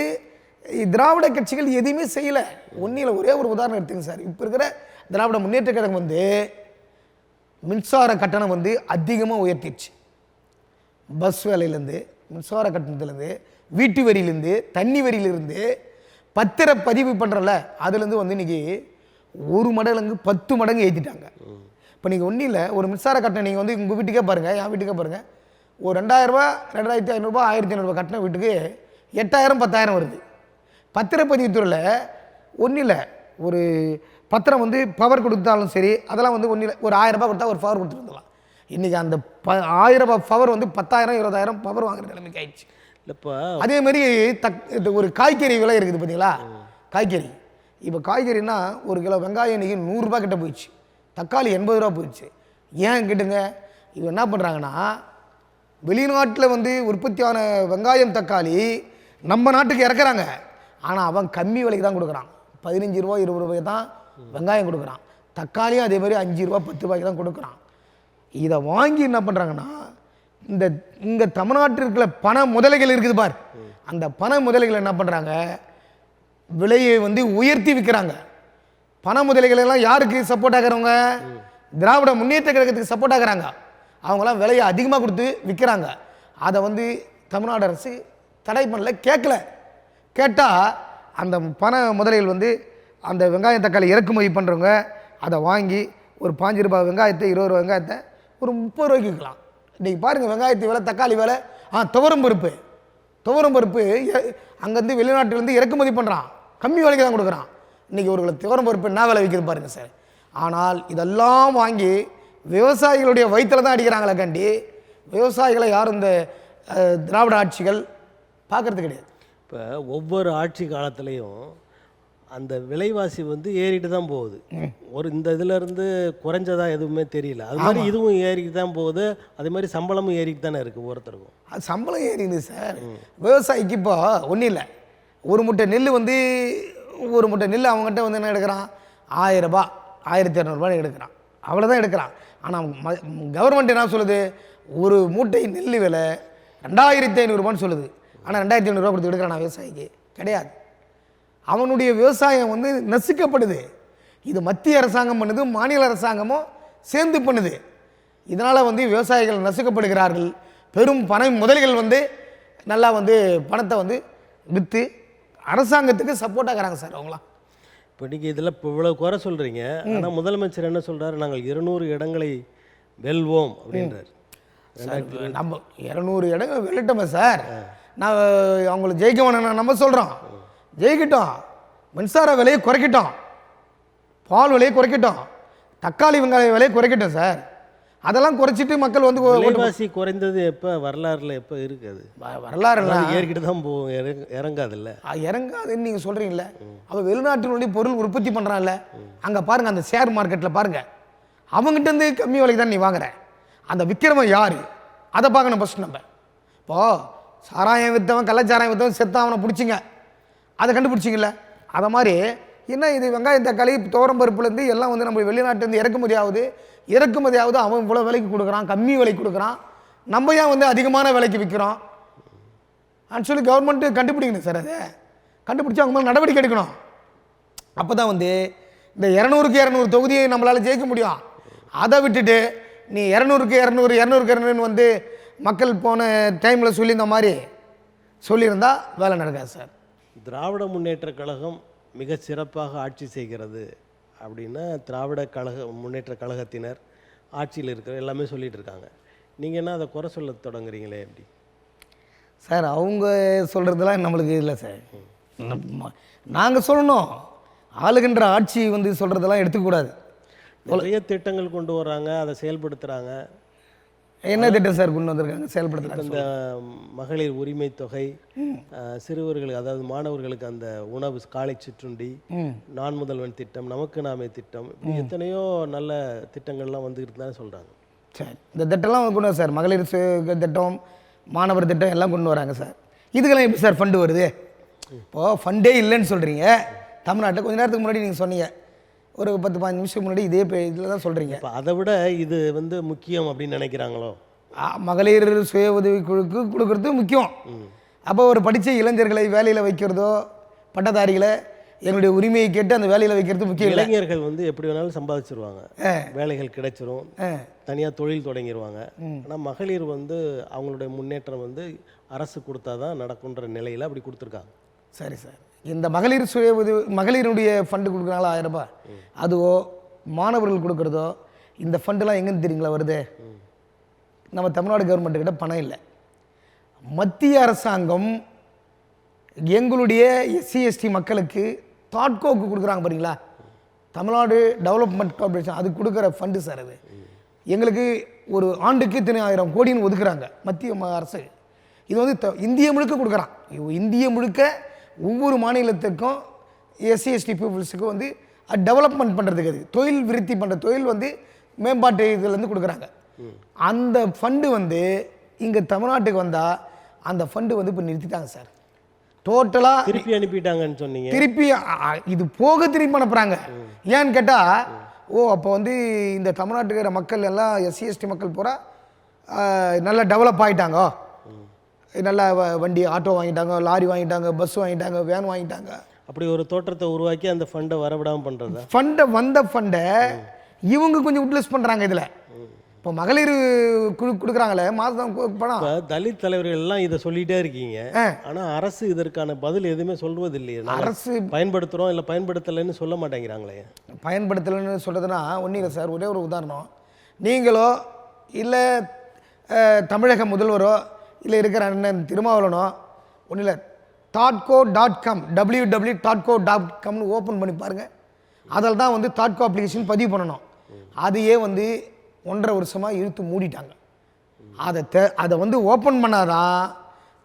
திராவிட கட்சிகள் எதுவுமே செய்யலை. ஒன்றில் ஒரே ஒரு உதாரணம் எடுத்துங்க சார். இப்போ இருக்கிற திராவிட முன்னேற்ற கழகம் வந்து மின்சார கட்டணம் வந்து அதிகமாக உயர்த்திடுச்சு. பஸ் வேலையிலேருந்து, மின்சார கட்டணத்துலேருந்து, வீட்டு வரியிலேருந்து, தண்ணி வரியிலிருந்து, பத்திரப்பதிவு பண்ணுறல அதுலேருந்து வந்து இன்றைக்கி 1 மடங்கு 10 மடங்கு ஏற்றிட்டாங்க. இப்போ நீங்கள் ஒன்றும் இல்லை, ஒரு மின்சார கட்டணம் நீங்கள் வந்து உங்கள் வீட்டுக்கே பாருங்கள், என் வீட்டுக்கே பாருங்கள், ஒரு 2000 ரூபா 2500 1500 கட்டின வீட்டுக்கு 8000 10,000 வருது. பத்திரப்பதிவுத்துறையில் ஒன்றும் இல்லை, ஒரு பத்திரம் வந்து பவர் கொடுத்தாலும் சரி, அதெல்லாம் வந்து ஒன்றும் இல்லை, ஒரு 1000 ரூபாய் கொடுத்தா ஒரு பவர் கொடுத்துருந்துலாம். இன்றைக்கி அந்த 1000 ரூபாய் பவர் வந்து 10,000 20,000 பவர் வாங்குற நிலைமைக்கு ஆயிடுச்சு. இல்லைப்பா, அதே மாதிரி ஒரு காய்கறி விலை இருக்குது பார்த்தீங்களா? காய்கறி இப்போ காய்கறின்னா ஒரு கிலோ வெங்காயம் இன்றைக்கி 100 ரூபா கிட்ட போயிடுச்சு, தக்காளி 80 ரூபா போயிடுச்சு. ஏன் கேட்டுங்க, இது என்ன பண்ணுறாங்கன்னா வெளிநாட்டில் வந்து உற்பத்தியான வெங்காயம் தக்காளி நம்ம நாட்டுக்கு இறக்குறாங்க. ஆனால் அவன் கம்மி விலைக்கு தான் கொடுக்குறான், 15 ரூபா 20 ரூபாய்க்கு தான் வெங்காயம் கொடுக்குறான். தக்காளியும் அதே மாதிரி 5 ரூபா 10 ரூபாய்க்கு தான் கொடுக்குறான். இதை வாங்கி என்ன பண்ணுறாங்கன்னா, இந்த இங்கே தமிழ்நாட்டில் இருக்கிற பண முதலைகள் இருக்குது பார், அந்த பண முதலைகள் என்ன பண்ணுறாங்க, விலையை வந்து உயர்த்தி விற்கிறாங்க. பண முதலைகள் எல்லாம் யாருக்கு சப்போர்ட் ஆகிறவங்க? திராவிட முன்னேற்ற கழகத்துக்கு சப்போர்ட் ஆகிறாங்க. அவங்களாம் விலையை அதிகமாக கொடுத்து விற்கிறாங்க. அதை வந்து தமிழ்நாடு அரசு தடை பண்ணல, கேட்கல. கேட்டால் அந்த பண முதலைகள் வந்து அந்த வெங்காயம் தக்காளி இறக்குமதி பண்ணுறவங்க அதை வாங்கி ஒரு 5 ரூபாய் வெங்காயத்தை 20 ரூபா வெங்காயத்தை ஒரு 30 ரூபாய்க்கு விற்கலாம். இன்றைக்கி பாருங்கள், வெங்காயத்து விலை, தக்காளி விலை, துவரம் பருப்பு அங்கேருந்து வெளிநாட்டிலேருந்து இறக்குமதி பண்ணுறான், கம்மி விலைக்கு தான் கொடுக்குறான். இன்றைக்கி ஒரு துவரம் பருப்பு என்ன விலை விற்கிது பாருங்கள் சார். ஆனால் இதெல்லாம் வாங்கி விவசாயிகளுடைய வயிற்றில் தான் அடிக்கிறாங்களே கண்டி விவசாயிகளை யாரும் இந்த திராவிட ஆட்சிகள் பார்க்கறது கிடையாது. இப்போ ஒவ்வொரு ஆட்சி காலத்துலேயும் அந்த விலைவாசி வந்து ஏறிட்டு தான் போகுது. ஒரு இந்த இதிலேருந்து குறைஞ்சதா எதுவுமே தெரியல. அது மாதிரி இதுவும் ஏறிட்டு தான் போகுது. அதே மாதிரி சம்பளமும் ஏறிட்டு தானே இருக்குது ஒவ்வொருத்தருக்கும். அது சம்பளம் ஏறிது சார். விவசாயிக்கு இப்போ ஒன்றும் இல்லை, ஒரு மூட்டை நெல் வந்து அவங்ககிட்ட வந்து என்ன எடுக்கிறான், 1000 ரூபாய் 1200 எடுக்கிறான், அவ்வளோதான் எடுக்கிறான். ஆனால் கவர்மெண்ட் என்ன சொல்லுது, ஒரு மூட்டை நெல் விலை 2500 சொல்லுது. ஆனால் 2500 கொடுத்து எடுக்கிறான் விவசாயிக்கு கிடையாது. அவனுடைய விவசாயம் வந்து நசுக்கப்படுது. இது மத்திய அரசாங்கம் பண்ணுது, மாநில அரசாங்கமும் சேர்ந்து பண்ணுது. இதனால் வந்து விவசாயிகள் நசுக்கப்படுகிறார்கள். பெரும் பண முதலிகள் வந்து நல்லா வந்து பணத்தை வந்து விற்று அரசாங்கத்துக்கு சப்போர்ட் ஆகிறாங்க சார் அவங்களாம். இப்போ நீங்கள் இதில் இப்போ இவ்வளோ குறை சொல்கிறீங்க. ஆனால் முதலமைச்சர் என்ன சொல்கிறாரு, நாங்கள் 200 இடங்களை வெல்வோம் அப்படின்றார். நம்ம 200 இடங்கள் வெல்லட்டோமே சார். நான் அவங்கள ஜெயிக்க வேணும் நம்ம சொல்கிறோம். ஜெயிக்கிட்டோம், மின்சார விலையை குறைக்கட்டும், பால் விலையை குறைக்கட்டும், தக்காளி வெங்காய விலையை குறைக்கட்டும் சார். அதெல்லாம் குறைச்சிட்டு மக்கள் வந்து விலைவாசி குறைந்தது எப்போ வரலாறுல எப்போ இருக்குது? வரலாறுலாம் ஏறிக்கிட்டு தான் போகும், இறங்காதுல்ல. இறங்காதுன்னு நீங்கள் சொல்கிறீங்களே. அவன் வெளிநாட்டினுடைய பொருள் உற்பத்தி பண்ணுறான்ல, அங்கே பாருங்கள், அந்த ஷேர் மார்க்கெட்டில் பாருங்கள், அவங்ககிட்ட இருந்து கம்மி விலைக்கு தான் நீ வாங்குற. அந்த விற்கிறவன் யார் அதை பார்க்கணும் ஃபஸ்ட். நம்ம இப்போது சாராயம் விற்றவன், கள்ளச்சாராயம் விற்றவன் செத்தான், அவனை பிடிச்சிங்க, அதை கண்டுபிடிச்சிங்கல்ல. அதை மாதிரி என்ன இது வெங்காயம் தக்காளி துவரம் பருப்புலேருந்து எல்லாம் வந்து நம்ம வெளிநாட்டிலேருந்து இறக்குமதி ஆகுது. அவன் இவ்வளோ விலைக்கு கொடுக்குறான், கம்மி விலைக்கு கொடுக்குறான், நம்ம ஏன் வந்து அதிகமான விலைக்கு விற்கிறோம் சொல்லி கவர்மெண்ட்டு கண்டுபிடிக்கணும் சார். அதை கண்டுபிடிச்சி அவங்க மேலே நடவடிக்கை எடுக்கணும். அப்போ தான் வந்து இந்த 200க்கு 200 தொகுதியை நம்மளால் ஜெயிக்க முடியும். அதை விட்டுட்டு நீ 200க்கு 200 வந்து மக்கள் போன டைமில் சொல்லி இந்த மாதிரி சொல்லியிருந்தா வேலை நடக்காது சார். திராவிட முன்னேற்ற கழகம் மிக சிறப்பாக ஆட்சி செய்கிறது அப்படின்னா திராவிட முன்னேற்ற கழகத்தினர் ஆட்சியில் இருக்கிற எல்லாமே சொல்லிகிட்டு இருக்காங்க. நீங்கள் என்ன அதை குறை சொல்ல தொடங்குறீங்களே எப்படி சார்? அவங்க சொல்கிறதுலாம் நம்மளுக்கு இல்லை சார். நாங்கள் சொல்லணும், ஆளுகின்ற ஆட்சி வந்து சொல்கிறதெல்லாம் எடுத்துக்கூடாது. நிறைய திட்டங்கள் கொண்டு வர்றாங்க, அதை செயல்படுத்துகிறாங்க. என்ன திட்டம் சார் கொண்டு வந்திருக்காங்க செயல்படுத்துகிறாங்க? இந்த மகளிர் உரிமை தொகை, சிறுவர்களுக்கு அதாவது மாணவர்களுக்கு அந்த உணவு காலை சிற்றுண்டி, நான் முதல்வன் திட்டம், நமக்கு நாமே திட்டம், எத்தனையோ நல்ல திட்டங்கள்லாம் வந்துக்கிட்டு தான் சொல்கிறாங்க. சரி, இந்த திட்டம்லாம் கொண்டு வர சார், மகளிர் திட்டம், மாணவர் திட்டம் எல்லாம் கொண்டு வராங்க சார். இதுக்கெல்லாம் எப்படி சார் ஃபண்டு வருது? இப்போது ஃபண்டே இல்லைன்னு சொல்கிறீங்க தமிழ்நாட்டில். கொஞ்ச நேரத்துக்கு முன்னாடி நீங்கள் சொன்னீங்க, ஒரு 10-15 நிமிஷம் முன்னாடி இதே இதில் தான் சொல்கிறீங்க. இப்போ அதை விட இது வந்து முக்கியம் அப்படின்னு நினைக்கிறாங்களோ? மகளிர் சுய உதவி குழுக்கு கொடுக்குறது முக்கியம். அப்போ ஒரு படித்த இளைஞர்களை வேலையில் வைக்கிறதோ, பட்டதாரிகளை என்னுடைய உரிமையை கேட்டு அந்த வேலையில் வைக்கிறது முக்கியம். இளைஞர்கள் வந்து எப்படி வேணாலும் சம்பாதிச்சிருவாங்க, வேலைகள் கிடைச்சிரும், தனியாக தொழில் தொடங்கிடுவாங்க. ஆனால் மகளிர் வந்து அவங்களுடைய முன்னேற்றம் வந்து அரசு கொடுத்தா தான் நடக்குன்ற நிலையில் அப்படி கொடுத்துருக்காங்க. சரி சார், இந்த மகளிர் சுய உதவி மகளிருடைய ஃபண்டு கொடுக்குறாங்களா 1000 ரூபாய், அதுவோ மாணவர்கள் கொடுக்குறதோ, இந்த ஃபண்டுலாம் எங்கேன்னு தெரியுங்களா வருது? நம்ம தமிழ்நாடு கவர்மெண்ட்டுக்கிட்ட பணம் இல்லை. மத்திய அரசாங்கம் எங்களுடைய எஸ்சி எஸ்டி மக்களுக்கு தாட்கோக்கு கொடுக்குறாங்க பாருங்களா, தமிழ்நாடு டெவலப்மெண்ட் கார்பரேஷன், அது கொடுக்குற ஃபண்டு சார். அது எங்களுக்கு ஒரு ஆண்டுக்கு இத்தனை 1000 கோடின்னு ஒதுக்குறாங்க மத்திய அரசு. இது வந்து இந்திய முழுக்க கொடுக்குறான். இந்திய முழுக்க ஒவ்வொரு மாநிலத்துக்கும் எஸ்சி எஸ்டி பீப்புள்ஸுக்கும் வந்து டெவலப்மெண்ட் பண்ணுறதுக்கு, அது தொழில் விருத்தி பண்ணுற தொழில் வந்து மேம்பாட்டு இதுலேருந்து கொடுக்குறாங்க. அந்த ஃபண்டு வந்து இங்கே தமிழ்நாட்டுக்கு வந்தால் அந்த ஃபண்டு வந்து இப்போ நிறுத்திட்டாங்க சார். டோட்டலாக திருப்பி அனுப்பிட்டாங்கன்னு சொன்னீங்க. திருப்பி இது போக திருப்பி அனுப்புகிறாங்க. ஏன்னு கேட்டால் ஓ அப்போ வந்து இந்த தமிழ்நாட்டுக்கு இருக்கிற மக்கள் எல்லாம் எஸ்சி எஸ்டி மக்கள் பூரா நல்லா டெவலப் ஆகிட்டாங்க, நல்லா வண்டி ஆட்டோ வாங்கிட்டாங்க, லாரி வாங்கிட்டாங்க, பஸ் வாங்கிட்டாங்க, வேன் வாங்கிட்டாங்க. அப்படி ஒரு தோற்றத்தை உருவாக்கி அந்த ஃபண்டை வரவிடாமல் பண்ணுறதா? ஃபண்டை இவங்க கொஞ்சம் யூட்டிலைஸ் பண்ணுறாங்க. இதில் இப்போ மகளிர் கொடுக்குறாங்களே மாதம் பணம். இப்போ தலித் தலைவர்கள் எல்லாம் இதை சொல்லிகிட்டே இருக்கீங்க, ஆனால் அரசு இதற்கான பதில் எதுவுமே சொல்வது இல்லையே. அரசு பயன்படுத்துகிறோம் இல்லை பயன்படுத்தலைன்னு சொல்ல மாட்டேங்கிறாங்களே. பயன்படுத்தலைன்னு சொல்கிறதுனா ஒன்றும் இல்லை சார். ஒரே ஒரு உதாரணம், நீங்களோ இல்லை தமிழக முதல்வரோ இல்லை இருக்கிற அண்ணன் திருமாவளவனோ ஒன்றும் இல்லை, THOTCO.com www.thougtco.comனு ஓப்பன் பண்ணி பாருங்கள். அதில் தான் வந்து THOTCO அப்ளிகேஷன் பதிவு பண்ணணும். அதையே வந்து 1.5 வருஷமாக இழுத்து மூடிட்டாங்க. அதை வந்து ஓப்பன் பண்ணாதான்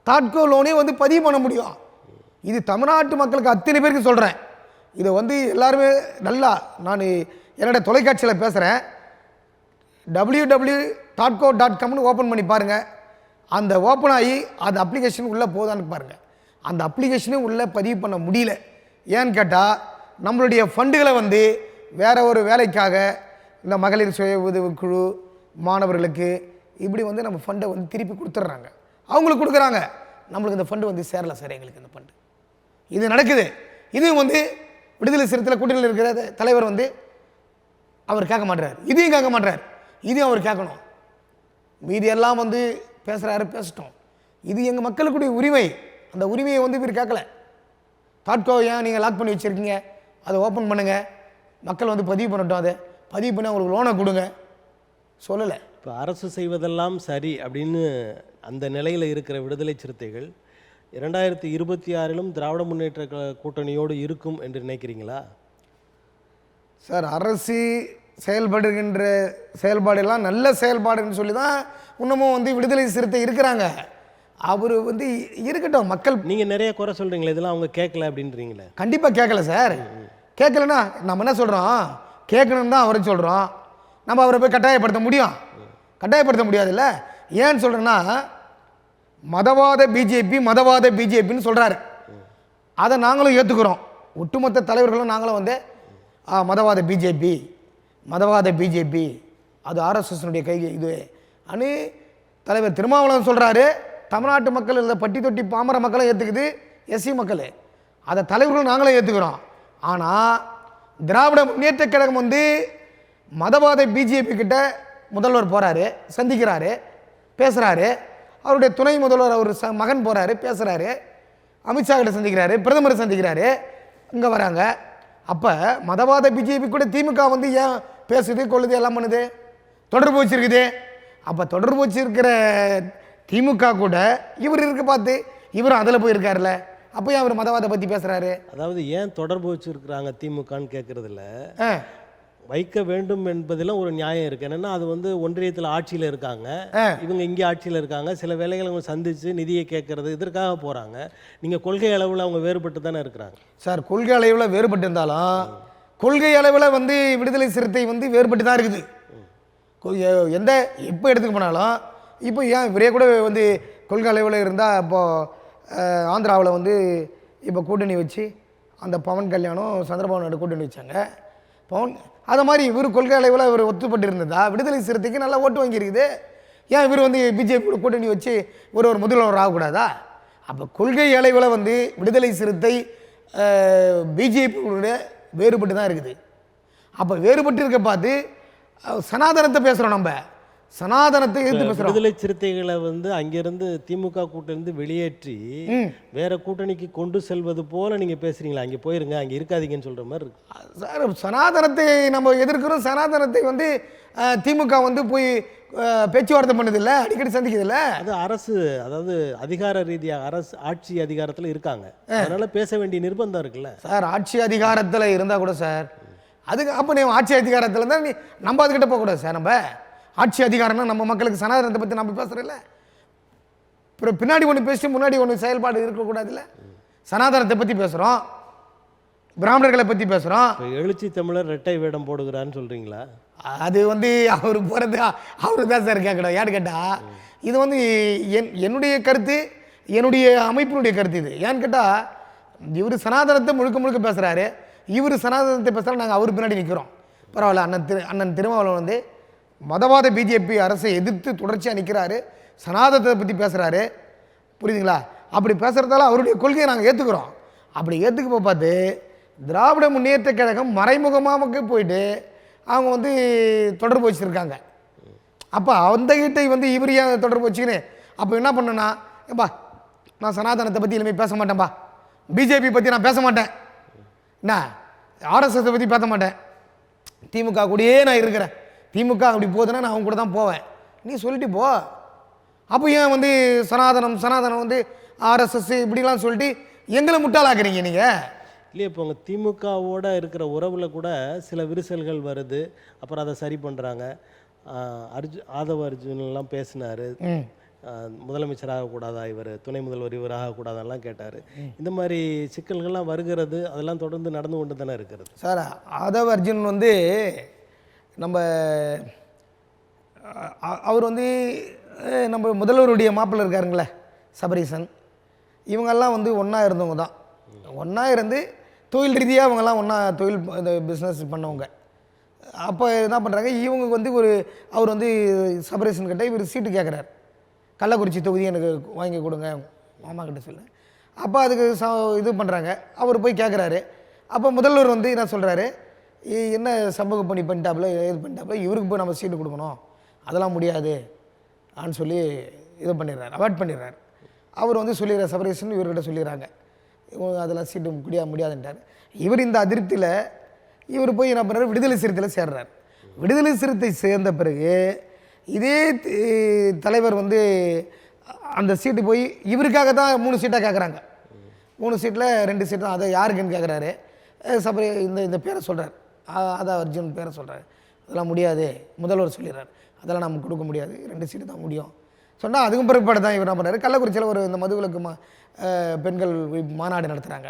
THOTCO லோனே வந்து பதிவு பண்ண முடியும். இது தமிழ்நாட்டு மக்களுக்கு அத்தனை பேருக்கு சொல்கிறேன். இதை வந்து எல்லாருமே நல்லா, நான் என்னோட தொலைக்காட்சியில் பேசுகிறேன், www.thoughtco.comனு ஓப்பன் பண்ணி பாருங்கள். அந்த ஓப்பன் ஆகி அந்த அப்ளிகேஷன் உள்ளே போதான்னு பாருங்கள். அந்த அப்ளிகேஷனும் உள்ளே பதிவு பண்ண முடியல. ஏன்னு கேட்டால் நம்மளுடைய ஃபண்டுகளை வந்து வேற ஒரு வேலைக்காக இந்த மகளிர் சுய உதவி குழு, மாணவர்களுக்கு இப்படி வந்து நம்ம ஃபண்டை வந்து திருப்பி கொடுத்துட்றாங்க. அவங்களுக்கு கொடுக்குறாங்க, நம்மளுக்கு இந்த ஃபண்டு வந்து சேரலை சார். எங்களுக்கு இந்த ஃபண்டு இது நடக்குது. இதுவும் வந்து விடுதலை சிறுத்தைகள் கூட்டணியில் இருக்கிற தலைவர் வந்து அவர் கேட்க மாட்டுறாரு, இதையும் கேட்க மாட்டுறாரு, இதையும் அவர் கேட்கணும். மீதியெல்லாம் வந்து பேசுகிறாரு, பேசிட்டோம். இது எங்கள் மக்களுக்குடைய உரிமை. அந்த உரிமையை வந்து இவர் கேட்கல. THOTCO ஏன் நீங்கள் லாக் பண்ணி வச்சுருக்கீங்க, அதை ஓப்பன் பண்ணுங்கள், மக்கள் வந்து பதிவு பண்ணட்டும், அதை பதிவு பண்ணி அவங்களுக்கு லோனை கொடுங்க சொல்லலை. இப்போ அரசு செய்வதெல்லாம் சரி அப்படின்னு அந்த நிலையில் இருக்கிற விடுதலை சிறுத்தைகள் 2026 திராவிட முன்னேற்ற கூட்டணியோடு இருக்கும் என்று நினைக்கிறீங்களா? சார், அரசு செயல்படுகின்ற செயல்பாடெல்லாம் நல்ல செயல்பாடுன்னு சொல்லி தான் இன்னமும் வந்து விடுதலை சிறுத்தை இருக்கிறாங்க. அவர் வந்து இருக்கட்டும், மக்கள். நீங்கள் நிறைய குறை சொல்கிறீங்களே, இதெல்லாம் அவங்க கேட்கல அப்படின்றீங்களே. கண்டிப்பாக கேட்கல சார். கேட்கலன்னா நம்ம என்ன சொல்கிறோம், கேட்கணுன்னு தான் அவரை சொல்கிறோம். நம்ம அவரை போய் கட்டாயப்படுத்த முடியும்? கட்டாயப்படுத்த முடியாதுல்ல. ஏன்னு சொல்கிறேன்னா, மதவாத பிஜேபின்னு சொல்கிறாரு. அதை நாங்களும் ஏற்றுக்கிறோம். ஒட்டுமொத்த தலைவர்களும் நாங்களும் வந்து மதவாத பிஜேபி அது ஆர்எஸ்எஸ்னுடைய கை இது அனு தலைவர் திருமாவளவன் சொல்கிறாரு. தமிழ்நாட்டு மக்கள் இல்லை, பட்டி தொட்டி பாமர மக்களை ஏற்றுக்குது, எஸ்சி மக்கள், அதை தலைவர்களும் நாங்களும் ஏற்றுக்கிறோம். ஆனால் திராவிட முன்னேற்ற கழகம் வந்து மதவாத பிஜேபி கிட்ட முதல்வர் போகிறாரு, சந்திக்கிறாரு, பேசுகிறாரு. அவருடைய துணை முதல்வர் அவர் மகன் போகிறாரு, பேசுகிறாரு. அமித்ஷா கிட்ட சந்திக்கிறாரு, பிரதமரை சந்திக்கிறாரு, இங்கே வராங்க. அப்போ மதவாத பிஜேபி கூட திமுக வந்து ஏன் பேசுது, கொள்ளுது, எல்லாம் பண்ணுது, தொடர்பு வச்சுருக்குது. அப்போ தொடர்பு வச்சுருக்கிற திமுக கூட இவர் இருக்க பார்த்து இவரும் அதில் போயிருக்காருல்ல. அப்போ ஏன் அவர் மதவாத பற்றி பேசுகிறாரு? அதாவது ஏன் தொடர்பு வச்சுருக்குறாங்க திமுகன்னு கேட்குறதில்ல, வைக்க வேண்டும் என்பதிலும் ஒரு நியாயம் இருக்குது. என்னென்னா, அது வந்து ஒன்றியத்தில் ஆட்சியில் இருக்காங்க, இவங்க இங்கே ஆட்சியில் இருக்காங்க, சில வேலைகளை அவங்க சந்தித்து நிதியை கேட்குறது இதற்காக போகிறாங்க. நீங்கள் கொள்கை அளவில் அவங்க வேறுபட்டு தானே இருக்கிறாங்க சார். கொள்கை அளவில் வேறுபட்டு இருந்தாலும் கொள்கை அளவில் வந்து விடுதலை சிறுத்தை வந்து வேறுபட்டு தான் இருக்குது. எப்போ எடுத்துக்க போனாலும் இப்போ ஏன் இவரே கூட வந்து கொள்கை அளவில் இருந்தால், இப்போது ஆந்திராவில் வந்து இப்போ கூட்டணி வச்சு அந்த பவன் கல்யாணம் சந்திரபாபு கூட்டணி வச்சாங்க. பவன் அதை மாதிரி இவர் கொள்கை அளவில் இவர் ஒத்துப்பட்டு இருந்ததா விடுதலை சிறுத்தைக்கு நல்லா ஓட்டு வாங்கியிருக்குது. ஏன் இவர் வந்து பிஜேபி கூட்டணி வச்சு ஒரு முதல்வர் ஆகக்கூடாதா? அப்போ கொள்கை அளவில் வந்து விடுதலை சிறுத்தை பிஜேபியோட வேறுபட்டு தான் இருக்குது. அப்போ வேறுபட்டு இருக்க பார்த்து சனாதனத்தை பேசுகிறோம், நம்ம சனாதனத்தை எதிர்த்து பேசுகிறோம். விடுதலை சிறுத்தைகளை வந்து அங்கிருந்து திமுக கூட்டிலிருந்து வெளியேற்றி வேற கூட்டணிக்கு கொண்டு செல்வது போல நீங்கள் பேசுகிறீங்களா? அங்கே போயிருங்க, அங்கே இருக்காதீங்கன்னு சொல்கிற மாதிரி இருக்கு சார். சனாதனத்தை நம்ம எதிர்க்கிறோம். சனாதனத்தை வந்து திமுக வந்து போய் பேச்சுவார்த்தை பண்ணதில்லை, அடிக்கடி சந்திக்கிறதில்ல. அது அரசு, அதாவது அதிகார ரீதியாக அரசு ஆட்சி அதிகாரத்தில் இருக்காங்க, அதனால பேச வேண்டிய நிர்பந்தம் இருக்குல்ல சார். ஆட்சி அதிகாரத்தில் இருந்தால் கூட சார், அதுக்கு அப்போ நீ ஆட்சி அதிகாரத்தில் இருந்தால் நீ நம்ம அதுக்கிட்ட போகக்கூடாது சார். நம்ம ஆட்சி அதிகாரம்னா நம்ம மக்களுக்கு சனாதனத்தை பற்றி நம்ம பேசுகிறதில்ல, அப்புறம் பின்னாடி ஒன்று பேசிட்டு முன்னாடி ஒன்று செயல்பாடு இருக்கக்கூடாதுல்ல. சனாதனத்தை பற்றி பேசுகிறோம், பிராமணர்களை பற்றி பேசுகிறோம். எழுச்சி தமிழர் இரட்டை வேடம் போடுகிறான்னு சொல்கிறீங்களா? அது வந்து அவர் போகிறது அவரு தான் சார் கேட்கணும். ஏன்னு கேட்டால் இது வந்து என்னுடைய கருத்து, என்னுடைய அமைப்பினுடைய கருத்து இது. ஏன்னு கேட்டால் இவர் சனாதனத்தை முழுக்க முழுக்க பேசுகிறாரு, இவர் சனாதனத்தை பேசுகிறாரு, நாங்கள் அவர் பின்னாடி நிற்கிறோம். பரவாயில்ல, அண்ணன் திருமாவளவன் வந்து மதவாத பிஜேபி அரசை எதிர்த்து தொடர்ச்சியாக நிற்கிறாரு, சனாதனத்தை பற்றி பேசுகிறாரு, புரியுதுங்களா? அப்படி பேசுகிறதால அவருடைய கொள்கையை நாங்கள் ஏற்றுக்கிறோம். அப்படி ஏற்றுக்க பார்த்து திராவிட முன்னேற்ற கழகம் மறைமுகமாக போயிட்டு அவங்க வந்து தொடர்பு வச்சுருக்காங்க. அப்போ அந்த கிட்டை வந்து இவர் ஏன் தொடர்பு வச்சுக்கின்னு அப்போ என்ன பண்ணேன்னா, ஏப்பா நான் சனாதனத்தை பற்றி இனிமேல் பேச மாட்டேன்ப்பா, பிஜேபி பற்றி நான் பேச மாட்டேன், என்ன ஆர்எஸ்எஸை பற்றி பேச மாட்டேன், திமுக கூடயே நான் இருக்கிறேன், திமுக அப்படி போகுதுன்னா நான் அவங்க கூட தான் போவேன், நீ சொல்லிட்டு போ. அப்போ ஏன் வந்து சனாதனம் வந்து ஆர்எஸ்எஸ் இப்படிலாம் சொல்லிட்டு எங்களை முட்டாளாக்குறீங்க நீங்கள்? இல்லையே, இப்போ உங்கள் திமுகவோட இருக்கிற உறவில் கூட சில விரிசல்கள் வருது, அப்புறம் அதை சரி பண்ணுறாங்க. ஆதவ அர்ஜுன்லாம் பேசினார், முதலமைச்சராக கூடாதா இவர், துணை முதல்வர் இவர் ஆகக்கூடாதெல்லாம் கேட்டார். இந்த மாதிரி சிக்கல்கள்லாம் வருகிறது, அதெல்லாம் தொடர்ந்து நடந்து கொண்டு தானே இருக்கிறது. சார், ஆதவ அர்ஜுன் வந்து நம்ம அவர் வந்து நம்ம முதல்வருடைய மாப்பிள்ளை இருக்காருங்களே சபரீசன், இவங்கெல்லாம் வந்து ஒன்றா இருந்தவங்க தான். ஒன்றா இருந்து தொழில் ரீதியாக அவங்கெல்லாம் ஒன்றா தொழில் இந்த பிஸ்னஸ் பண்ணவங்க. அப்போ என்ன பண்ணுறாங்க, இவங்க வந்து அவர் வந்து சபரீசன் கிட்ட இவர் சீட்டு கேட்குறாரு, கள்ளக்குறிச்சி தொகுதி எனக்கு வாங்கி கொடுங்க மாமா கிட்ட சொல்ல. அப்போ அதுக்கு இது பண்ணுறாங்க, அவர் போய் கேட்குறாரு. அப்போ முதல்வர் வந்து என்ன சொல்கிறாரு, என்ன சமூக பணி பண்ணிட்டாப்புல இது பண்ணிட்டாப்புல, இவருக்கு போய் நம்ம சீட்டு கொடுக்கணும், அதெல்லாம் முடியாது ஆன்னு சொல்லி இது பண்ணிடுறாரு, அவாய்ட் பண்ணிடுறாரு. அவர் வந்து சொல்லிடுறார், சபரீசன் இவர்கிட்ட சொல்லிடுறாங்க, அதெல்லாம் சீட்டு முடியாதுன்றார். இவர் இந்த அதிருப்தியில் இவர் போய் என்ன பண்ணுறாரு, விடுதலை சிறுத்தையில் சேர்றார். விடுதலை சிறுத்தை சேர்ந்த பிறகு இதே தலைவர் வந்து அந்த சீட்டு போய் இவருக்காக தான் 3 சீட்டாக கேட்குறாங்க. 3 சீட்டில் 2 சீட்டு தான், அதை யாருக்குன்னு கேட்குறாரு. இந்த பேரை சொல்கிறார், ஆதவ அர்ஜுன் பேரை சொல்கிறார். அதெல்லாம் முடியாது, முதல்வர் சொல்லிடுறார், அதெல்லாம் நம்ம கொடுக்க முடியாது, 2 சீட்டு தான் முடியும் சொன்னால், அதுக்கும் பிறப்பாடு தான் இவர் என்ன பண்ணுறாரு, கள்ளக்குறிச்சியில் ஒரு இந்த மதுவிலக்கு பெண்கள் மாநாடு நடத்துகிறாங்க,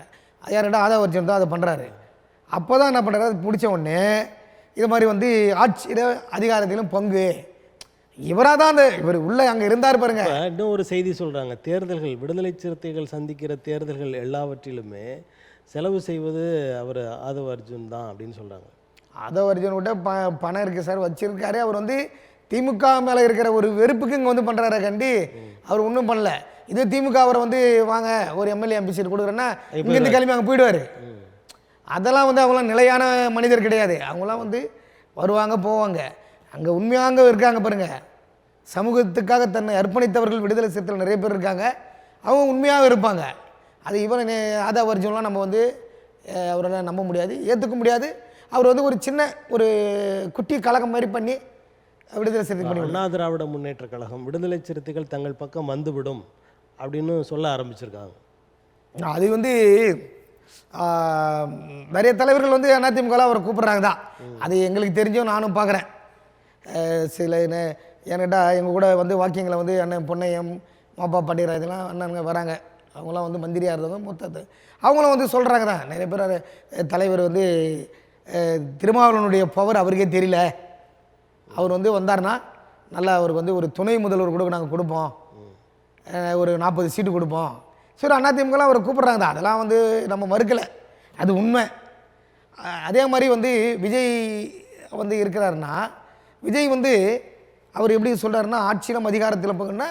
யார்கிட்ட ஆதவ அர்ஜுன் தான் அதை பண்ணுறாரு. அப்போ தான் என்ன பண்ணுறாரு, அது பிடிச்ச உடனே இது மாதிரி வந்து ஆட்சியில் அதிகாரத்திலும் பங்கு இவராக தான் இவர் உள்ளே அங்கே இருந்தார் பாருங்க. இன்னும் ஒரு செய்தி சொல்கிறாங்க, தேர்தல்கள் விடுதலை சிறுத்தைகள் சந்திக்கிற தேர்தல்கள் எல்லாவற்றிலுமே செலவு செய்வது அவர் ஆதவ அர்ஜுன் தான் அப்படின்னு சொல்கிறாங்க. ஆதவ அர்ஜுன் விட்ட பணம் இருக்குது சார், வச்சிருக்காரு. அவர் வந்து திமுக மேலே இருக்கிற ஒரு வெறுப்புக்கு இங்கே வந்து பண்ணுறாரு கண்டி, அவர் ஒன்றும் பண்ணல. இது திமுக அவரை வந்து வாங்க ஒரு எம்எல்ஏ எம்பி சீட் கொடுக்குறேன்னா இங்கேருந்து கிளம்பி அங்கே போயிடுவார். அதெல்லாம் வந்து அவங்களாம் நிலையான மனிதர் கிடையாது. அவங்களாம் வந்து வருவாங்க போவாங்க. அங்கே உண்மையாக இருக்காங்க பாருங்க, சமூகத்துக்காக தன்னை அர்ப்பணித்தவர்கள் விடுதலை சிறுத்தைகள் நிறைய பேர் இருக்காங்க, அவங்க உண்மையாக இருப்பாங்க. அது இவன் ஆதவ அர்ஜுன்லாம் நம்ம வந்து அவரெல்லாம் நம்ப முடியாது, ஏற்றுக்க முடியாது. அவர் வந்து ஒரு சின்ன ஒரு குட்டி கழகம் மாதிரி பண்ணி விடுதலை சிறுத்தை பண்ணி, அண்ணா திராவிட முன்னேற்ற கழகம் விடுதலை சிறுத்தைகள் தங்கள் பக்கம் வந்துவிடும் அப்படின்னு சொல்ல ஆரம்பிச்சிருக்காங்க. அது வந்து நிறைய தலைவர்கள் வந்து அதிமுகவில் அவரை கூப்பிட்றாங்க தான், அது எங்களுக்கு தெரிஞ்சோ நானும் பார்க்குறேன். சில ஏன்னுட்டா எங்கள் கூட வந்து வாக்கியங்களை வந்து அண்ணன் பொன்னையம் மாப்பா பாண்டியரா இதெல்லாம் அண்ணனுங்க வராங்க, அவங்களாம் வந்து மந்திரியாக இருந்தவங்க மொத்தத்தை அவங்களும் வந்து சொல்கிறாங்க தான். நிறைய பேர் தலைவர் வந்து திருமாவளவனுடைய பவர் அவருக்கே தெரியல, அவர் வந்து வந்தார்னா நல்லா அவருக்கு வந்து ஒரு துணை முதல்வர் கூட நாங்கள் கொடுப்போம், ஒரு 40 சீட்டு கொடுப்போம். சரி, அதிமுகலாம் அவரை கூப்பிட்றாங்க தான், அதெல்லாம் வந்து நம்ம மறுக்கலை, அது உண்மை. அதே மாதிரி வந்து விஜய் வந்து இருக்கிறாருன்னா, விஜய் வந்து அவர் எப்படி சொல்கிறாருன்னா, ஆட்சியிலும் அதிகாரத்தில் போங்கன்னா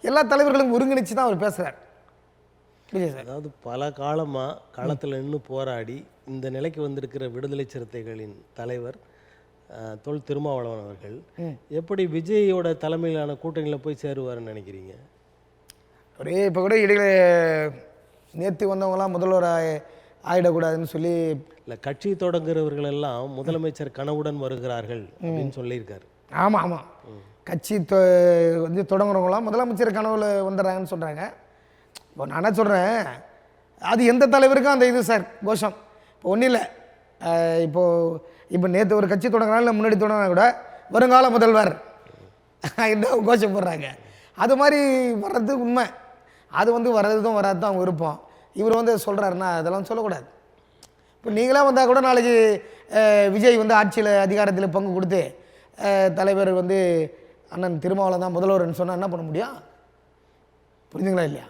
எல்லா தலைவர்களும் ஒருங்கிணைச்சு தான் அவர் பேசுகிறார் விஜய் சார். அதாவது பல காலமாக களத்தில் நின்று போராடி இந்த நிலைக்கு வந்திருக்கிற விடுதலை சிறுத்தைகளின் தலைவர் தொல் திருமாவளவன் அவர்கள் எப்படி விஜயோட தலைமையிலான கூட்டணியில் போய் சேருவார்னு நினைக்கிறீங்க? ஒரே இப்போ கூட இடையில நேற்று வந்தவங்களாம் முதல்வர் ஆகிடக்கூடாதுன்னு சொல்லி, இல்லை கட்சி தொடங்குறவர்கள் எல்லாம் முதலமைச்சர் கனவுடன் வருகிறார்கள் அப்படின்னு சொல்லியிருக்காரு. ஆமாம் ஆமாம், கட்சி வந்து தொடங்குறவங்களாம் முதலமைச்சர் கனவுல வந்துடுறாங்கன்னு சொல்கிறாங்க. இப்போ நான் என்ன சொல்கிறேன், அது எந்த தலைவருக்கும் அந்த இது சார் கோஷம். இப்போ ஒன்றும் இல்லை, இப்போ நேற்று ஒரு கட்சி தொடங்குறாங்க, இல்லை முன்னாடி தொடங்கினா கூட வருங்கால முதல்வர் என்ன கோஷம் போடுறாங்க. அது மாதிரி வர்றது உண்மை, அது வந்து வர்றதும் வராது தான் அவங்க விருப்பம். இவர் வந்து சொல்கிறாருன்னா அதெல்லாம் சொல்லக்கூடாது. இப்போ நீங்களாக வந்தால் கூட நாளைக்கு விஜய் வந்து ஆட்சியில் அதிகாரத்தில் பங்கு கொடுத்து தலைவர் வந்து அண்ணன் திருமாவளவன் தான் முதல்வர்னு சொன்னால் என்ன பண்ண முடியும்? புரிஞ்சுங்களா இல்லையா?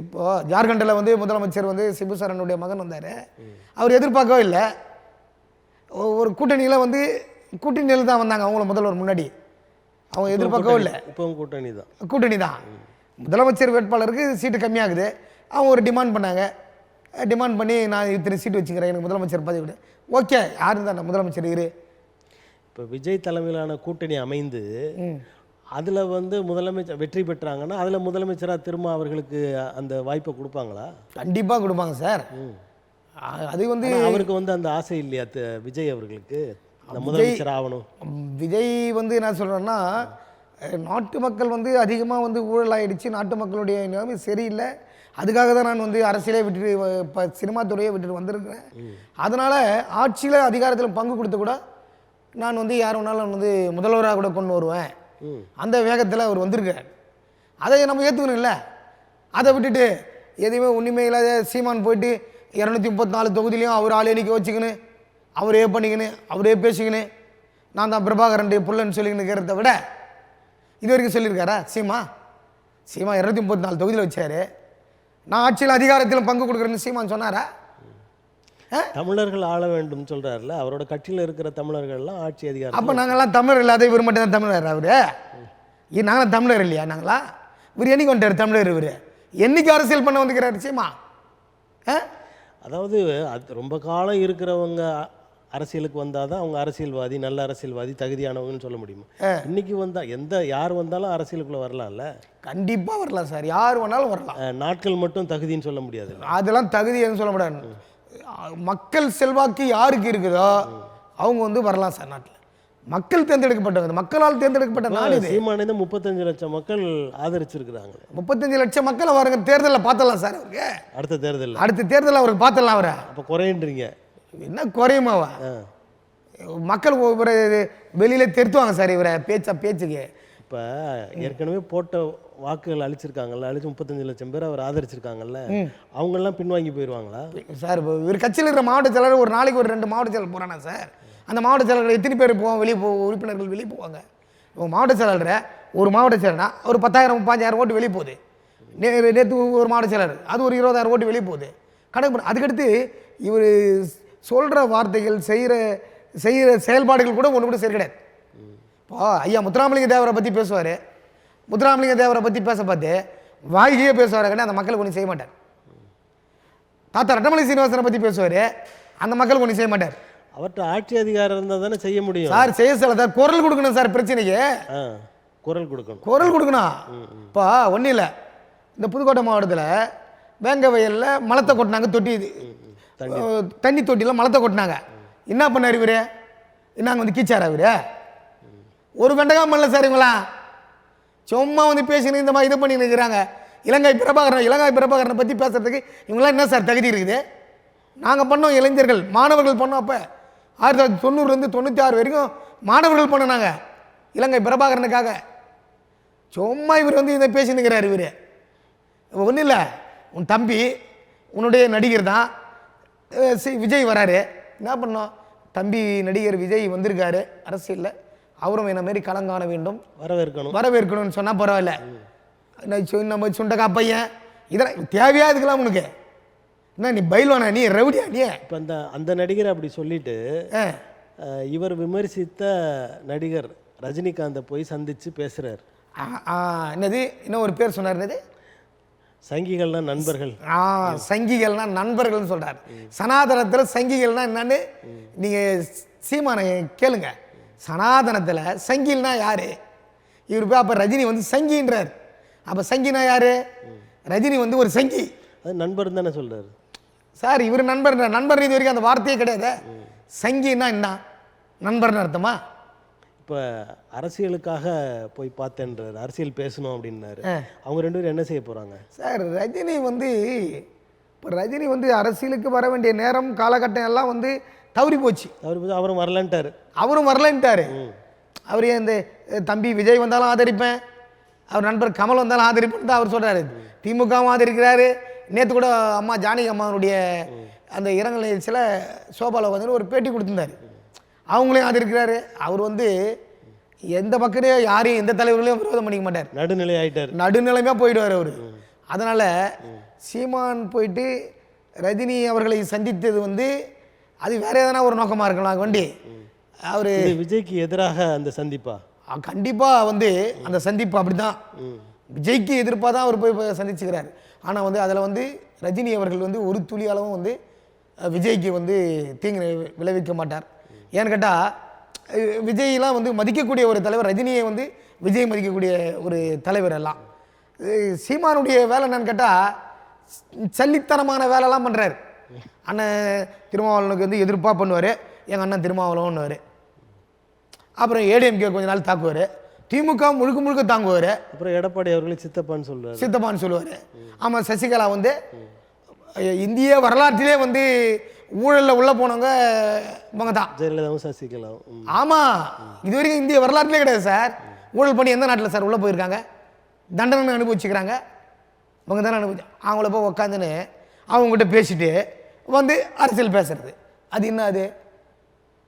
இப்போது ஜார்க்கண்டில் வந்து முதலமைச்சர் வந்து சிபு சரனுடைய மகன் வந்தார், அவர் எதிர்பார்க்கவே இல்லை. ஒரு கூட்டணியில் வந்து கூட்டணியில் தான் வந்தாங்க அவங்கள முதல்வர் முன்னாடி. அவங்க எதிர்பார்க்கவும் இல்லை. இப்போவும் கூட்டணி தான். கூட்டணி தான். முதலமைச்சர் வேட்பாளருக்கு சீட்டு கம்மியாகுது. அவங்க ஒரு டிமாண்ட் பண்ணாங்க. டிமாண்ட் பண்ணி நான் இத்தனை சீட்டு வச்சுக்கிறேன், எனக்கு முதலமைச்சர் பதவி விடு. ஓகே, யார் தான் முதலமைச்சர் இரு. இப்போ விஜய் தலைமையிலான கூட்டணி அமைந்து அதில் வந்து முதலமைச்சர் வெற்றி பெற்றாங்கன்னா அதில் முதலமைச்சராக திரும்ப அவர்களுக்கு அந்த வாய்ப்பை கொடுப்பாங்களா? கண்டிப்பாக கொடுப்பாங்க சார். அது வந்து அவருக்கு வந்து அந்த ஆசை இல்லையா விஜய் அவர்களுக்கு அந்த முதலமைச்சர் ஆகணும்? விஜய் வந்து என்ன சொல்கிறேன்னா, நாட்டு மக்கள் வந்து அதிகமாக வந்து ஊழல் ஆகிடுச்சு, நாட்டு மக்களுடைய நிலைமை சரியில்லை, அதுக்காக தான் நான் வந்து அரசியலே விட்டுட்டு இப்போ சினிமா துறையை விட்டுட்டு வந்திருக்கிறேன். அதனால் ஆட்சியில் அதிகாரத்தில் பங்கு கொடுத்து கூட நான் வந்து யார் வேணாலும் வந்து முதல்வராக கூட கொண்டு வருவேன், அந்த வேகத்தில் அவர் வந்திருக்கார். அதை நம்ம ஏற்றுக்கணும் இல்லை. அதை விட்டுட்டு எதுவுமே ஒன்றுமே இல்லாத சீமான் போயிட்டு 234 தொகுதியிலையும் அவர் ஆள் எண்ணிக்கை வச்சுக்கின்னு அவரே பண்ணிக்கின்னு அவரே பேசிக்கின்னு நான் தான் பிரபாகரன் புள்ளன்னு சொல்லிக்கின்னு இருக்கிறத விட இது வரைக்கும் சொல்லியிருக்காரா சீமா? 234 தொகுதியில் வச்சார். நான் ஆட்சியில் அதிகாரத்தில் பங்கு கொடுக்குறேன்னு சீமான் சொன்னாரா? தமிழர்கள் ஆள வேண்டும் சொல்கிறார்ல, அவரோட கட்சியில் இருக்கிற தமிழர்கள்லாம் ஆட்சி அதிகாரம். அப்போ நாங்கள்லாம் தமிழர் இல்லாத இவர் மட்டும் தான் தமிழர். அவரு நாங்களாம் தமிழர் இல்லையா? நாங்களா? இவர் என்னைக்கு வந்துட்டார் தமிழர்? இவர் என்னைக்கு அரசியல் பண்ண வந்துக்கிறாரு சீமா? அதாவது அது ரொம்ப காலம் இருக்கிறவங்க அரசியலுக்கு வந்தால் தான் அவங்க அரசியல்வாதி, நல்ல அரசியல்வாதி, தகுதியானவங்கன்னு சொல்ல முடியுமா? இன்னைக்கு வந்தால் யார் வந்தாலும் அரசியலுக்குள்ளே வரலாம்ல? கண்டிப்பாக வரலாம் சார், யார் வேணாலும் வரலாம். நாட்கள் மட்டும் தகுதின்னு சொல்ல முடியாது. அதெல்லாம் தகுதின்னு சொல்ல முடியாது. மக்கள் செல்வாக்கு யாருக்கு இருக்குதோ அவங்க வந்து வரலாம் சார். நாட்டில் மக்கள் தேர்ந்தெடுக்கப்பட்டவங்க, மக்களால் தேர்ந்தெடுக்கப்பட்ட நாடு. சீமானே 35 லட்சம் மக்கள் ஆதரிச்சிருக்கிறாங்க. 35 லட்சம் மக்கள் அவருக்கு தேர்தலில் பார்த்தலாம் சார். அவருக்கு அடுத்த தேர்தலில் அவருக்கு பார்த்தலாம். அவரை அப்போ குறையன்றீங்க? என்ன குறையுமாவா? மக்கள் இவரை வெளியில திருத்துவாங்க சார் இவரை பேச்சுக்கு. இப்போ ஏற்கனவே போட்ட வாக்குகள் அழிச்சிருக்காங்கல்ல, 35 லட்சம் பேர் அவர் ஆதரிச்சிருக்காங்கல்ல, அவங்கெல்லாம் பின்வாங்கி போயிடுவாங்களா சார்? இப்போ இவர் கட்சியில் இருக்கிற மாவட்ட செயலர் ஒரு நாளைக்கு ஒரு 2 மாவட்ட செயலர் போகிறானா சார்? அந்த மாவட்ட செயலர்கள் எத்தனை பேர் போவோம் வெளியே உறுப்பினர்கள் வெளியே போவாங்க. இப்போ மாவட்ட செயலர் ஒரு மாவட்ட செயலர்னா ஒரு 10,000 15,000 ஓட்டு வெளியே போகுது. நேற்று ஒரு மாவட்ட செயலர் அது ஒரு 20,000 ஓட்டு வெளியே போகுது கணக்கு. அதுக்கடுத்து இவர் சொல்கிற வார்த்தைகள் செய்கிற செயல்பாடுகள் கூட ஒன்று கூட சரி கிடையாது. இப்போ ஐயா முத்துராமலிங்க தேவரை பற்றி பேசுவார். முத்துராமலிங்க தேவரை பற்றி பேச பார்த்து வாய்கையே பேசுவார், அந்த மக்களுக்கு ஒன்றும் செய்ய மாட்டார். தாத்தா ரெட்டமலை சீனிவாசனை பற்றி பேசுவார், அந்த மக்களுக்கு ஒன்றும் செய்ய மாட்டார். அவர்கிட்ட ஆட்சி அதிகாரம் இருந்தால் தானே செய்ய முடியும் சார். செய்ய சார் குரல் கொடுக்கணும் சார். பிரச்சனைக்கு குரல் கொடுக்கணும். இப்போ ஒன்றும் இல்லை, இந்த புதுக்கோட்டை மாவட்டத்தில் வேங்க வயலில் மலத்தை கொட்டினாங்க. தண்ணி தொட்டியில் மலத்தை கொட்டினாங்க. என்ன பண்ணார் இவர்? என்னங்க வந்து கீச்சாரா இவர்? ஒரு வெண்டகாம் பண்ணல சார். இவங்களாம் சும்மா வந்து பேசினு இந்த மாதிரி இது பண்ணி நிற்கிறாங்க. இலங்கை பிரபாகரனை பற்றி பேசுறதுக்கு இவங்களாம் என்ன சார் தகுதி இருக்குது? நாங்கள் பண்ணோம், இளைஞர்கள் மாணவர்கள் பண்ணோம். அப்போ 1990 96 வரைக்கும் மாணவர்கள் பண்ணோம் நாங்கள் இலங்கை பிரபாகரனுக்காக. சும்மா இவர் வந்து இதை பேசி நிற்கிறார். இவர் ஒன்றும் இல்லை, உன் தம்பி உன்னுடைய நடிகர் தான் விஜய் வராரு. என்ன பண்ணோம்? தம்பி நடிகர் விஜய் வந்திருக்காரு அரசியலில், அவரும் என்ன மாரி களங்காண வேண்டும், வரவேற்கணும்னு சொன்னால் பரவாயில்ல. நம்ம சுண்டக்கா பையன் இதெல்லாம் தேவையா? இதுக்கெல்லாம் உனக்கு என்ன? நீ பயில்வானா? நீ ரவுடியா? நீ இப்போ அந்த நடிகர் அப்படி சொல்லிட்டு இவர் விமர்சித்த நடிகர் ரஜினிகாந்தை போய் சந்தித்து பேசுகிறார். என்னது இன்னும் ஒரு பேர் சொன்னார், என்னது? சங்கிகள்னா நண்பர்கள். சங்கிகள்னா நண்பர்கள்னு சொல்கிறார். சனாதனத்தில் சங்கிகள்னா என்னன்னு நீங்கள் சீமானை கேளுங்க. சனாதனத்தில் சங்கில்னா யாரு? இவர் போய் அப்போ ரஜினி வந்து சங்கின்றார். அப்போ சங்கினா யாரு? ரஜினி வந்து ஒரு சங்கி. அது நண்பர் தானே சொல்கிறார் சார். இவர் நண்பர் இது வரைக்கும் அந்த வார்த்தையே கிடையாது. சங்கின்னா என்ன? நண்பர்னு அர்த்தமா? இப்போ அரசியலுக்காக போய் பார்த்தேன்றார், அரசியல் பேசணும் அப்படின்னாரு. அவங்க 2 பேரும் என்ன செய்ய போகிறாங்க சார்? ரஜினி வந்து அரசியலுக்கு வர வேண்டிய நேரம் காலகட்டம் எல்லாம் வந்து தவறி போச்சு. அவரும் வரலன்ட்டார். அவர் இந்த தம்பி விஜய் வந்தாலும் ஆதரிப்பேன், அவர் நண்பர் கமல் வந்தாலும் ஆதரிப்பேன் தான் அவர் சொல்கிறாரு. திமுகவும் ஆதரிக்கிறாரு. நேற்று கூட அம்மா ஜானகி அம்மாவுடைய அந்த இரங்கல் நிகழ்ச்சியில் சோபாவில் வந்து ஒரு பேட்டி கொடுத்துருந்தார். அவங்களையும் ஆதரிக்கிறாரு. அவர் வந்து எந்த பக்கத்தையும் யாரையும் எந்த தலைவர்களையும் விரோதம் பண்ணிக்க மாட்டார். நடுநிலைமையாக போயிடுவார் அவர். அதனால் சீமான் போயிட்டு ரஜினி அவர்களை சந்தித்தது வந்து அது வேற எதனா ஒரு நோக்கமாக இருக்கலாம் வண்டி அவர் இது விஜய்க்கு எதிராக அந்த சந்திப்பா? கண்டிப்பாக வந்து அந்த சந்திப்பு அப்படி தான் விஜய்க்கு எதிர்ப்பாக தான் அவர் போய் சந்திச்சுக்கிறார். ஆனால் வந்து அதில் வந்து ரஜினி அவர்கள் வந்து ஒரு துளி அளவும் வந்து விஜய்க்கு வந்து தீங்கு விளைவிக்க மாட்டார். ஏன்னு கேட்டால் விஜய்லாம் வந்து மதிக்கக்கூடிய ஒரு தலைவர், ரஜினியை வந்து விஜய் மதிக்கக்கூடிய ஒரு தலைவர் எல்லாம். சீமானுடைய வேலை என்னன்னு கேட்டால் சல்லித்தனமான வேலைலாம் பண்ணுறாரு. அண்ணன் திருமாவளவனுக்கு வந்து எதிர்ப்பாக பண்ணுவார், எங்கள் அண்ணன் திருமாவளவன்னுவார். அப்புறம் ஏடிஎம்கே கொஞ்ச நாள் தாக்குவார், திமுக முழுக்க முழுக்க தாங்குவார். அப்புறம் எடப்பாடி அவர்களே சித்தப்பான்னு சொல்லுவார். சித்தப்பான்னு சொல்லுவார். ஆமாம், சசிகலா வந்து இந்திய வரலாற்றிலே வந்து ஊழலில் உள்ளே போனவங்க இவங்க தான், ஜெயலலிதாவும் சசிகலாவும். ஆமாம், இது வரைக்கும் இந்திய வரலாற்றிலே கிடையாது சார். ஊழல் பண்ணி எந்த நாட்டில் சார் உள்ளே போயிருக்காங்க, தண்டனை அனுபவிச்சுக்கிறாங்க, இவங்க தானே அனுபவிச்சு. அவங்கள போய் உக்காந்துன்னு அவங்ககிட்ட பேசிட்டு வந்து அரசியல் பேசுறது, அது என்ன அது?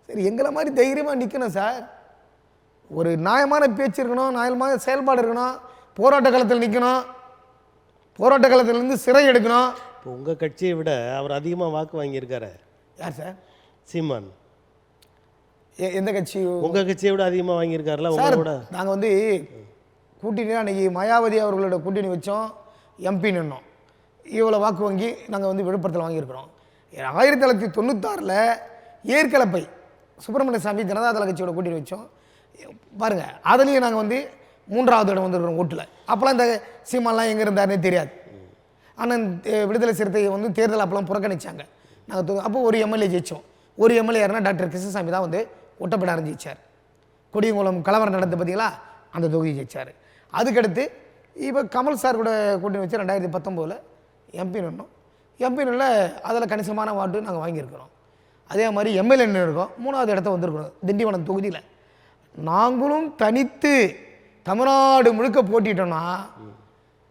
சரி, எங்களை மாதிரி தைரியமாக நிற்கணும் சார். ஒரு நியாயமான பேச்சு இருக்கணும், நியாயமான செயல்பாடு இருக்கணும், போராட்ட காலத்தில் நிற்கணும், போராட்ட காலத்திலேருந்து சிறை எடுக்கணும். இப்போ உங்கள் கட்சியை விட அவர் அதிகமாக வாக்கு வாங்கியிருக்காரு. யார் சார்? சீமான். எந்த கட்சி? உங்கள் கட்சியை விட அதிகமாக வாங்கியிருக்காருல சார். உங்களோட. நாங்கள் வந்து கூட்டணி அன்றைக்கி மாயாவதி அவர்களோட கூட்டணி வச்சோம், எம்பி நின்னோம். இவ்வளோ வாக்கு வங்கி நாங்கள் வந்து விழுப்புரத்தில் வாங்கியிருக்கிறோம். 1996 ஏற்கலப்பை சுப்பிரமணிய சாமி ஜனதாதள கட்சியோட கூட்டணி வச்சோம் பாருங்கள். அதுலேயும் நாங்கள் வந்து 3வது இடம் வந்துருக்கிறோம் ஓட்டில். அப்போலாம் இந்த சீமான்லாம் எங்கே இருந்தாருன்னே தெரியாது. ஆனால் விடுதலை சிறுத்தை வந்து தேர்தல் அப்போலாம் புறக்கணிச்சாங்க. நாங்கள் அப்போ ஒரு எம்எல்ஏ ஜெயித்தோம். ஒரு எம்எல்ஏ யாருன்னா டாக்டர் கிருஷ்ணசாமி தான் வந்து ஒட்டப்படாரம் ஜெயிச்சார். கொடியங்குளம் கலவரம் நடந்து பார்த்தீங்களா, அந்த தொகுதி ஜெயிச்சார். அதுக்கடுத்து இப்போ கமல் சார் கூட கூட்டணி வச்சு 2019 எம்பி நின்னோம். எம்பி நின்ன அதில் கணிசமான வாட்டு நாங்கள் வாங்கியிருக்கிறோம். அதே மாதிரி எம்எல்ஏ இருக்கோம், 3வது இடத்த வந்திருக்கிறோம் திண்டிவனம் தொகுதியில். நாங்களும் தனித்து தமிழ்நாடு முழுக்க போட்டிட்டோம்னா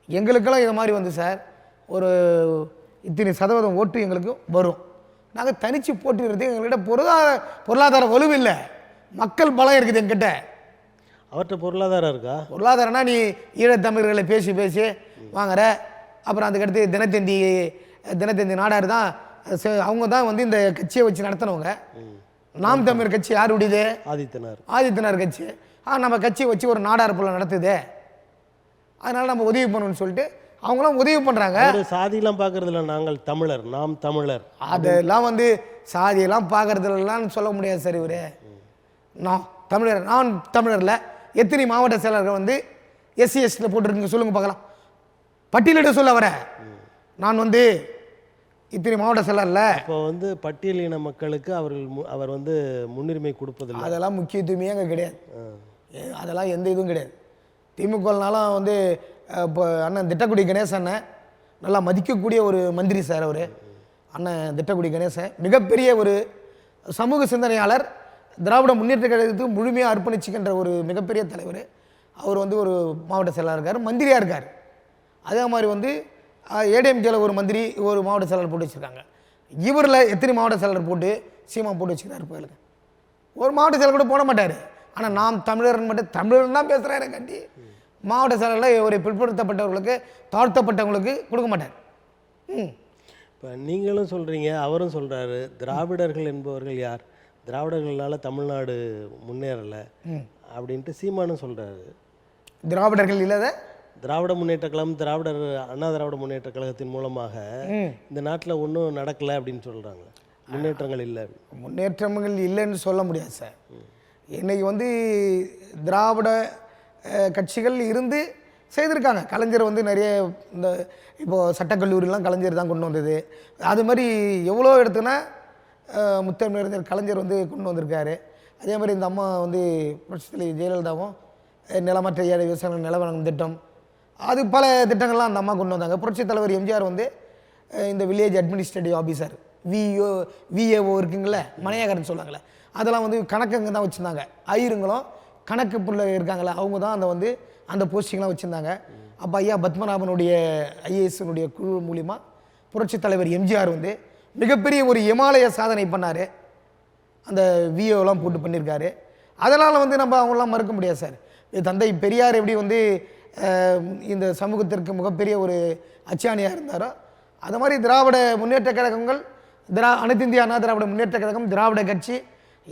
எங்களுக்கெல்லாம் இது மாதிரி வந்து சார் ஒரு இத்தனை சதவீதம் ஓட்டு எங்களுக்கு வரும். நாங்கள் தனித்து போட்டிடுறது எங்கள்கிட்ட பொருளாதார வலுவில்லை, மக்கள் பலம் இருக்குது எங்கிட்ட. அவர்கிட்ட பொருளாதாரம் இருக்கா? பொருளாதாரம்னா நீ ஈழத்தமிழர்களை பேசி பேசி வாங்குற. அப்புறம் அதுக்கடுத்து தினத்தந்தி நாடார் தான், அவங்க தான் வந்து இந்த கட்சியை வச்சு நடத்தினவங்க. நாம் தமிழர் கட்சி யாருடையது? ஆதித்தனார் கட்சி. நம்ம கட்சியை வச்சு ஒரு நாடார் புள்ள நடத்துது, அதனால் நம்ம உதவி பண்ணணும்னு சொல்லிட்டு அவங்களாம் உதவி பண்ணுறாங்க. சாதியெல்லாம் பார்க்கறதில்ல, நாங்கள் தமிழர், நாம் தமிழர், அதெல்லாம் வந்து சாதியெல்லாம் பார்க்கறதுலாம் சொல்ல முடியாது சார். இவர் நான் தமிழர், நான் தமிழரில் எத்தனை மாவட்ட செயலர்கள் வந்து எஸ்சி எஸ்டியில் போட்டுருக்குங்க சொல்லுங்க பார்க்கலாம், பட்டியலிட சொல்ல வர. நான் வந்து இத்தனை மாவட்ட செயலரில் இப்போ வந்து பட்டியலின மக்களுக்கு அவர் வந்து முன்னுரிமை கொடுப்பதில்லை. அதெல்லாம் முக்கியத்துவமே அங்கே கிடையாது, அதெல்லாம் எந்த இதுவும் கிடையாது. திமுகனாலும் வந்து இப்போ அண்ணன் திட்டக்குடி கணேசன் நல்லா மதிக்கக்கூடிய ஒரு மந்திரி சார். அவர் அண்ணன் திட்டக்குடி கணேசன் மிகப்பெரிய ஒரு சமூக சிந்தனையாளர், திராவிட முன்னேற்ற கழகத்துக்கு முழுமையாக அர்ப்பணிச்சுக்கின்ற ஒரு மிகப்பெரிய தலைவர். அவர் வந்து ஒரு மாவட்ட செயலாளர் இருக்கார், மந்திரியாக இருக்கார். அதே மாதிரி வந்து ஏடிஎம்கேல ஒரு மந்திரி ஒரு மாவட்ட செயலாளர் போட்டு வச்சுருக்காங்க. இவரில் எத்தனை மாவட்ட செயலாளர் போட்டு சீமா போட்டு வச்சுக்கிறாரு போயிலுங்க. ஒரு மாவட்ட செயலர் கூட போட மாட்டார். ஆனால் நாம் தமிழர்னு மட்டும் தமிழர்னு தான் பேசுகிறாரு கண்டி. மாவட்ட செயலரில் ஒரு பிற்படுத்தப்பட்டவர்களுக்கு தாழ்த்தப்பட்டவங்களுக்கு கொடுக்க மாட்டார். இப்போ நீங்களும் சொல்கிறீங்க, அவரும் சொல்கிறாரு, திராவிடர்கள் என்பவர்கள் யார், திராவிடர்களால் தமிழ்நாடு முன்னேறலை அப்படின்ட்டு சீமானும் சொல்கிறாரு. திராவிடர்கள் இல்லாத திராவிட முன்னேற்ற கழகம், அண்ணா திராவிட முன்னேற்ற கழகத்தின் மூலமாக இந்த நாட்டில் ஒன்றும் நடக்கலை அப்படின்னு சொல்கிறாங்க. முன்னேற்றங்கள் இல்லை, முன்னேற்றங்கள் இல்லைன்னு சொல்ல முடியாது சார். இன்றைக்கி வந்து திராவிட கட்சிகள் இருந்து செய்திருக்காங்க. கலைஞர் வந்து நிறைய இந்த இப்போது சட்டக்கல்லூரிலாம் கலைஞர் தான் கொண்டு வந்தது. அது மாதிரி எவ்வளோ எடுத்துன்னா முத்தமிழறிஞர் கலைஞர் வந்து கொண்டு வந்திருக்காரு. அதே மாதிரி இந்த அம்மா வந்து புரட்சித்தலைவி ஜெயலலிதாவும் நிலமற்ற ஏழை விவசாயிகள் நில வழங்கும் திட்டம், அது பல திட்டங்கள்லாம் அந்த அம்மா கொண்டு வந்தாங்க. புரட்சித் தலைவர் எம்ஜிஆர் வந்து இந்த வில்லேஜ் அட்மினிஸ்ட்ரேட்டிவ் ஆஃபீஸர் விஏஓ இருக்குங்களே, மனையாகரன்னு சொல்லுவாங்களே, அதெல்லாம் வந்து கணக்குங்க தான் வச்சுருந்தாங்க. ஐயருங்களும் கணக்கு புள்ள இருக்காங்களே, அவங்க தான் அந்த போஸ்டிங்லாம் வச்சுருந்தாங்க. அப்போ ஐயா பத்மநாபனுடைய ஐஏஎஸ்னுடைய குழு மூலிமா புரட்சித் தலைவர் எம்ஜிஆர் வந்து மிகப்பெரிய ஒரு இமாலய சாதனை பண்ணார். அந்த விஏஓலாம் போட்டு பண்ணியிருக்காரு. அதனால் வந்து நம்ம அவங்களாம் மறுக்க முடியாது சார். தந்தை பெரியார் எப்படி வந்து இந்த சமூகத்திற்கு மிகப்பெரிய ஒரு அச்சாணியாக இருந்தாரோ, அது மாதிரி திராவிட முன்னேற்ற கழகங்கள் அனைத்து இந்திய அண்ணா திராவிட முன்னேற்ற கழகம், திராவிட கட்சி,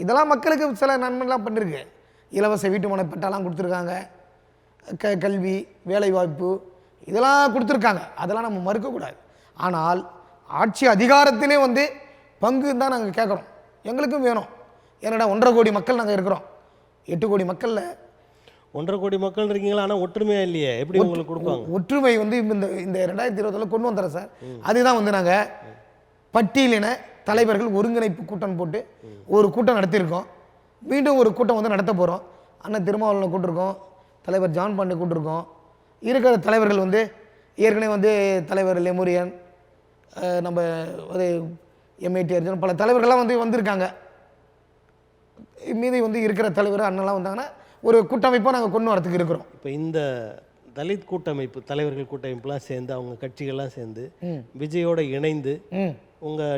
இதெல்லாம் மக்களுக்கு சில நன்மைலாம் பண்ணிருக்கு. இலவச வீட்டு மனை பட்டாலாம் கொடுத்துருக்காங்க, கல்வி, வேலைவாய்ப்பு இதெல்லாம் கொடுத்துருக்காங்க. அதெல்லாம் நம்ம மறுக்கக்கூடாது. ஆனால் ஆட்சி அதிகாரத்திலே வந்து பங்கு தான் நாங்கள் கேட்குறோம். எங்களுக்கும் வேணும். ஏன்னா 1.5 கோடி மக்கள் நாங்கள் இருக்கிறோம். 8 கோடி மக்களில் 1.5 கோடி மக்கள் இருக்கீங்களா? ஆனால் ஒற்றுமையாக இல்லையே, எப்படி உங்களுக்கு கொடுப்பாங்க? ஒற்றுமை வந்து இந்த 2020 கொண்டு வந்துடுறோம் சார். அதுதான் வந்து நாங்கள் பட்டியலின தலைவர்கள் ஒருங்கிணைப்பு கூட்டம் போட்டு ஒரு கூட்டம் நடத்தியிருக்கோம். மீண்டும் ஒரு கூட்டம் வந்து நடத்த போகிறோம். அண்ணன் திருமாவளவனை கூட்டிருக்கோம், தலைவர் ஜான் பாண்டே கூட்டிருக்கோம். இருக்கிற தலைவர்கள் வந்து ஏற்கனவே வந்து தலைவர் லெமுரியன், நம்ம ஒரு எம்ஐடி அர்ஜுன், பல தலைவர்கள்லாம் வந்து வந்திருக்காங்க. மீதி வந்து இருக்கிற தலைவர் அண்ணெல்லாம் வந்தாங்கன்னா ஒரு கூட்டமைப்பாக நாங்கள் கொண்டு வரத்துக்கு இருக்கிறோம். இப்போ இந்த தலித் கூட்டமைப்பு தலைவர்கள் கூட்டமைப்புலாம் சேர்ந்து, அவங்க கட்சிகள்லாம் சேர்ந்து விஜயோட இணைந்து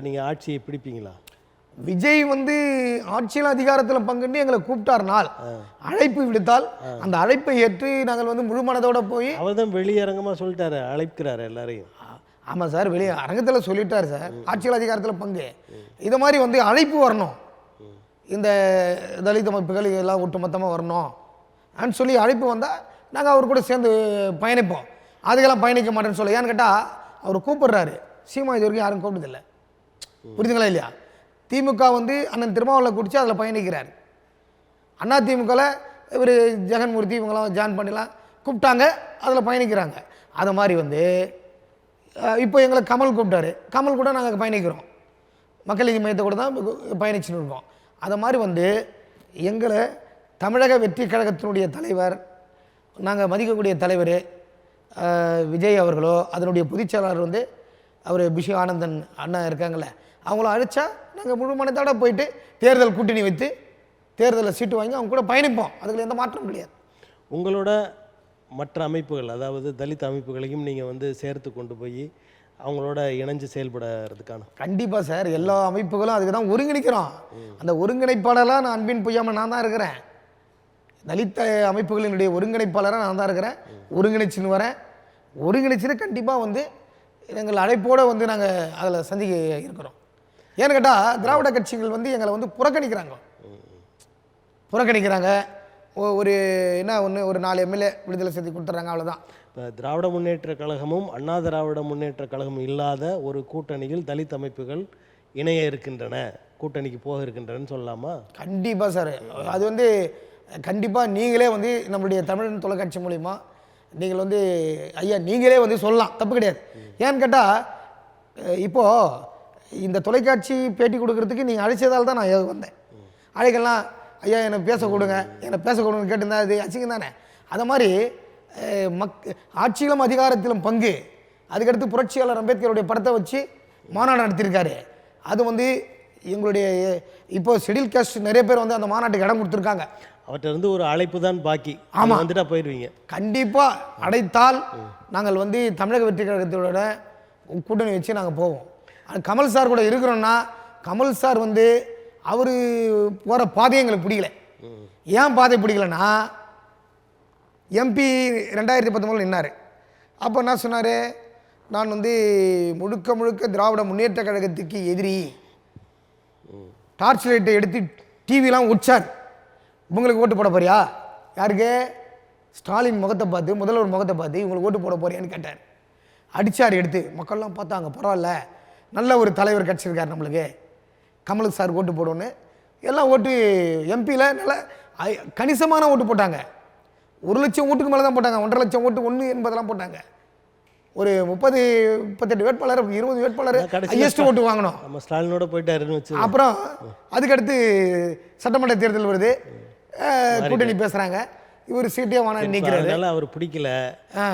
நீங்கள் ஆட்சியை பிடிப்பீங்களா? விஜய் வந்து ஆட்சியில் அதிகாரத்தில் பங்குன்னு எங்களை கூப்பிட்டார்னால், அழைப்பு விடுத்தால் அந்த அழைப்பை ஏற்று நாங்கள் வந்து முழு மனதோட போய், அவர் தான் வெளியரங்கமாக சொல்லிட்டாரு, அழைக்கிறாரு எல்லாரையும். ஆமாம் சார், வெளியே அரங்கத்தில் சொல்லிட்டார் சார், ஆட்சியில் அதிகாரத்தில் பங்கு. இது மாதிரி வந்து அழைப்பு வரணும், இந்த தலித் அமைப்புகள் இதெல்லாம் ஒட்டுமொத்தமாக வரணும் அப்படின்னு சொல்லி அழைப்பு வந்தால் நாங்கள் அவர் கூட சேர்ந்து பயணிப்போம். அதுக்கெல்லாம் பயணிக்க மாட்டேன்னு சொல்ல. ஏன்னு கேட்டால் அவர் கூப்பிடுறாரு, சீமா இது வரைக்கும் யாரும் கூப்பிட்டதில்லை. புரியுதுங்களா இல்லையா? திமுக வந்து அண்ணன் திருமாவளவனை குடிச்சு அதில் பயணிக்கிறார். அண்ணா திமுகவில் இவர் ஜெகன்மூர்த்தி இவங்களாம் ஜாயின் பண்ணிலாம் கூப்பிட்டாங்க, அதில் பயணிக்கிறாங்க. அது மாதிரி வந்து இப்போ எங்களை கமல் கூப்பிட்டாரு, கமல் கூட நாங்கள் பயணிக்கிறோம். மக்கள் நீதி மையத்தை கூட தான் பயணிச்சுன்னு இருக்கோம். அது மாதிரி வந்து எங்களை தமிழக வெற்றி கழகத்தினுடைய தலைவர், நாங்கள் மதிக்கக்கூடிய தலைவர் விஜய் அவர்களோ, அதனுடைய பொதுச்செயலாளர் வந்து அவர் பிஷு ஆனந்தன் அண்ணா இருக்காங்கள, அவங்கள அழைச்சா நாங்கள் முழு மனத்தோட போயிட்டு தேர்தல் கூட்டணி வைத்து தேர்தலில் சீட்டு வாங்கி அவங்க கூட பயணிப்போம். அதுக்கு எந்த மாற்றமும் கிடையாது. உங்களோட மற்ற அமைப்புகள், அதாவது தலித் அமைப்புகளையும் நீங்கள் வந்து சேர்த்து கொண்டு போய் அவங்களோட இணைஞ்சு செயல்படுறதுக்கான? கண்டிப்பாக சார், எல்லா அமைப்புகளும் அதுக்கு தான் ஒருங்கிணைக்கிறோம். அந்த ஒருங்கிணைப்பாளராக நான் அன்பின் பொய்யாமல் நான் தான் இருக்கிறேன். தலித் அமைப்புகளினுடைய ஒருங்கிணைப்பாளராக நான் தான் இருக்கிறேன். ஒருங்கிணைச்சின்னு வரேன். ஒருங்கிணைச்சின்னு கண்டிப்பாக வந்து எங்கள் அழைப்போடு வந்து நாங்கள் அதில் சந்திக்க இருக்கிறோம். ஏன்னு கேட்டால் திராவிட கட்சிகள் வந்து எங்களை வந்து புறக்கணிக்கிறாங்க. ஒரு என்ன ஒன்று, ஒரு 4 எம்எல்ஏ விடுதலை செய்து கொடுத்துட்றாங்க, அவ்வளோதான். இப்போ திராவிட முன்னேற்ற கழகமும் அண்ணா திராவிட முன்னேற்ற கழகமும் இல்லாத ஒரு கூட்டணியில் தலித் அமைப்புகள் இணைய இருக்கின்றன, கூட்டணிக்கு போக இருக்கின்றன சொல்லலாமா? கண்டிப்பாக சார். அது வந்து கண்டிப்பாக நீங்களே வந்து நம்மளுடைய தமிழன் தொலைக்காட்சி மூலிமா நீங்கள் வந்து ஐயா நீங்களே வந்து சொல்லலாம், தப்பு கிடையாது. ஏன்னு கேட்டால் இப்போது இந்த தொலைக்காட்சி பேட்டி கொடுக்கறதுக்கு நீங்கள் அழைச்சதால் தான் நான் வந்தேன். அழைக்கலாம், ஐயா என்னை பேச கொடுங்கன்னு கேட்டிருந்தா அது அசிங்கம் தானே. அதை மாதிரி ஆட்சியிலும் அதிகாரத்திலும் பங்கு, அதுக்கடுத்து புரட்சியாளர் அம்பேத்கருடைய படத்தை வச்சு மாநாடு நடத்தியிருக்காரு. அது வந்து எங்களுடைய இப்போ ஷெட்யூல் காஸ்ட் நிறைய பேர் வந்து அந்த மாநாட்டுக்கு இடம் கொடுத்துருக்காங்க. அவர்கிட்ட இருந்து ஒரு அழைப்பு தான் பாக்கி. ஆமாம், வந்துட்டா போயிடுவீங்க. கண்டிப்பாக அடைத்தால் நாங்கள் வந்து தமிழக வெற்றி கழகத்தோட கூட்டணி வச்சு நாங்கள் போவோம். கமல் சார் கூட இருக்கிறோன்னா, கமல் சார் வந்து அவர் போகிற பாதையை எங்களுக்கு பிடிக்கல. ஏன் பாதை பிடிக்கலன்னா, எம்பி 2019 நின்னார். அப்போ என்ன சொன்னார், நான் வந்து முழுக்க திராவிட முன்னேற்ற கழகத்துக்கு எதிரி, டார்ச் லைட்டை எடுத்து டிவிலாம் உச்சார். இவங்களுக்கு ஓட்டு போட போறியா? யாருக்கு? ஸ்டாலின் முகத்தை பார்த்து, முதல்வர் முகத்தை பார்த்து இவங்களுக்கு ஓட்டு போட போறியான்னு கேட்டார். அடித்தார் எடுத்து. மக்கள்லாம் பார்த்தாங்க, பரவாயில்ல நல்ல ஒரு தலைவர் கிடச்சிருக்கார் நம்மளுக்கு, கமலுக்கு சார் ஓட்டு போடுவோன்னு எல்லாம் ஓட்டு எம்பியில் நல்ல கணிசமான ஓட்டு போட்டாங்க. 1 லட்சம் ஓட்டுக்கு மேலே தான் போட்டாங்க. 1.5 லட்சம் ஓட்டு 1.80 போட்டாங்க. ஒரு 38 வேட்பாளர், 20 வேட்பாளர் ஹையஸ்ட் ஓட்டு வாங்கணும். நம்ம ஸ்டாலினோட போயிட்டாருன்னு வச்சு. அப்புறம் அதுக்கடுத்து சட்டமன்ற தேர்தல் வருது, கூட்டணி பேசுகிறாங்க, இவர் சீட்டே வாங்க நிற்கிறாரு. அதனால அவர் பிடிக்கல,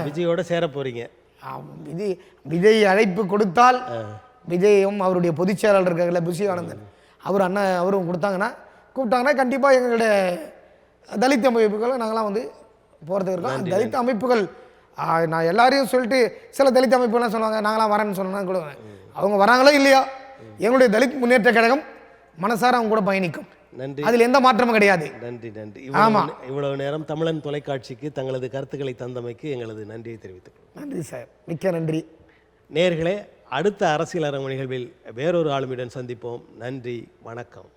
விஜயோட சேர போறீங்க. விஜய் அழைப்பு கொடுத்தால், விஜயும் அவருடைய பொதுச் செயலாளர் இருக்காங்கல்ல பிஷு ஆனந்தன், அவர் அண்ணா அவரும் கூப்பிட்டாங்கன்னா கண்டிப்பாக எங்களுடைய தலித் அமைப்புகளை நாங்களாம் வந்து போகிறதுக்கு இருக்கோம். தலித் அமைப்புகள் நான் எல்லாரையும் சொல்லிட்டு சில தலித் அமைப்புகள்லாம் சொல்லுவாங்க, நாங்களாம் வரேன்னு சொன்னால் கூட அவங்க வராங்களோ இல்லையா, எங்களுடைய தலித் முன்னேற்ற கழகம் மனசார அவங்க கூட பயணிக்கும். நன்றி. அதில் எந்த மாற்றமும் கிடையாது. நன்றி நன்றி. ஆமாம், இவ்வளவு நேரம் தமிழன் தொலைக்காட்சிக்கு தங்களது கருத்துக்களை தந்தமைக்கு எங்களது நன்றியை தெரிவித்துக் கொள்கிறோம். நன்றி சார், மிக்க நன்றி. நேயர்களே, அடுத்த அரசியல் அரங்கு நிகழ்வில் வேறொரு ஆளுமையுடன் சந்திப்போம். நன்றி, வணக்கம்.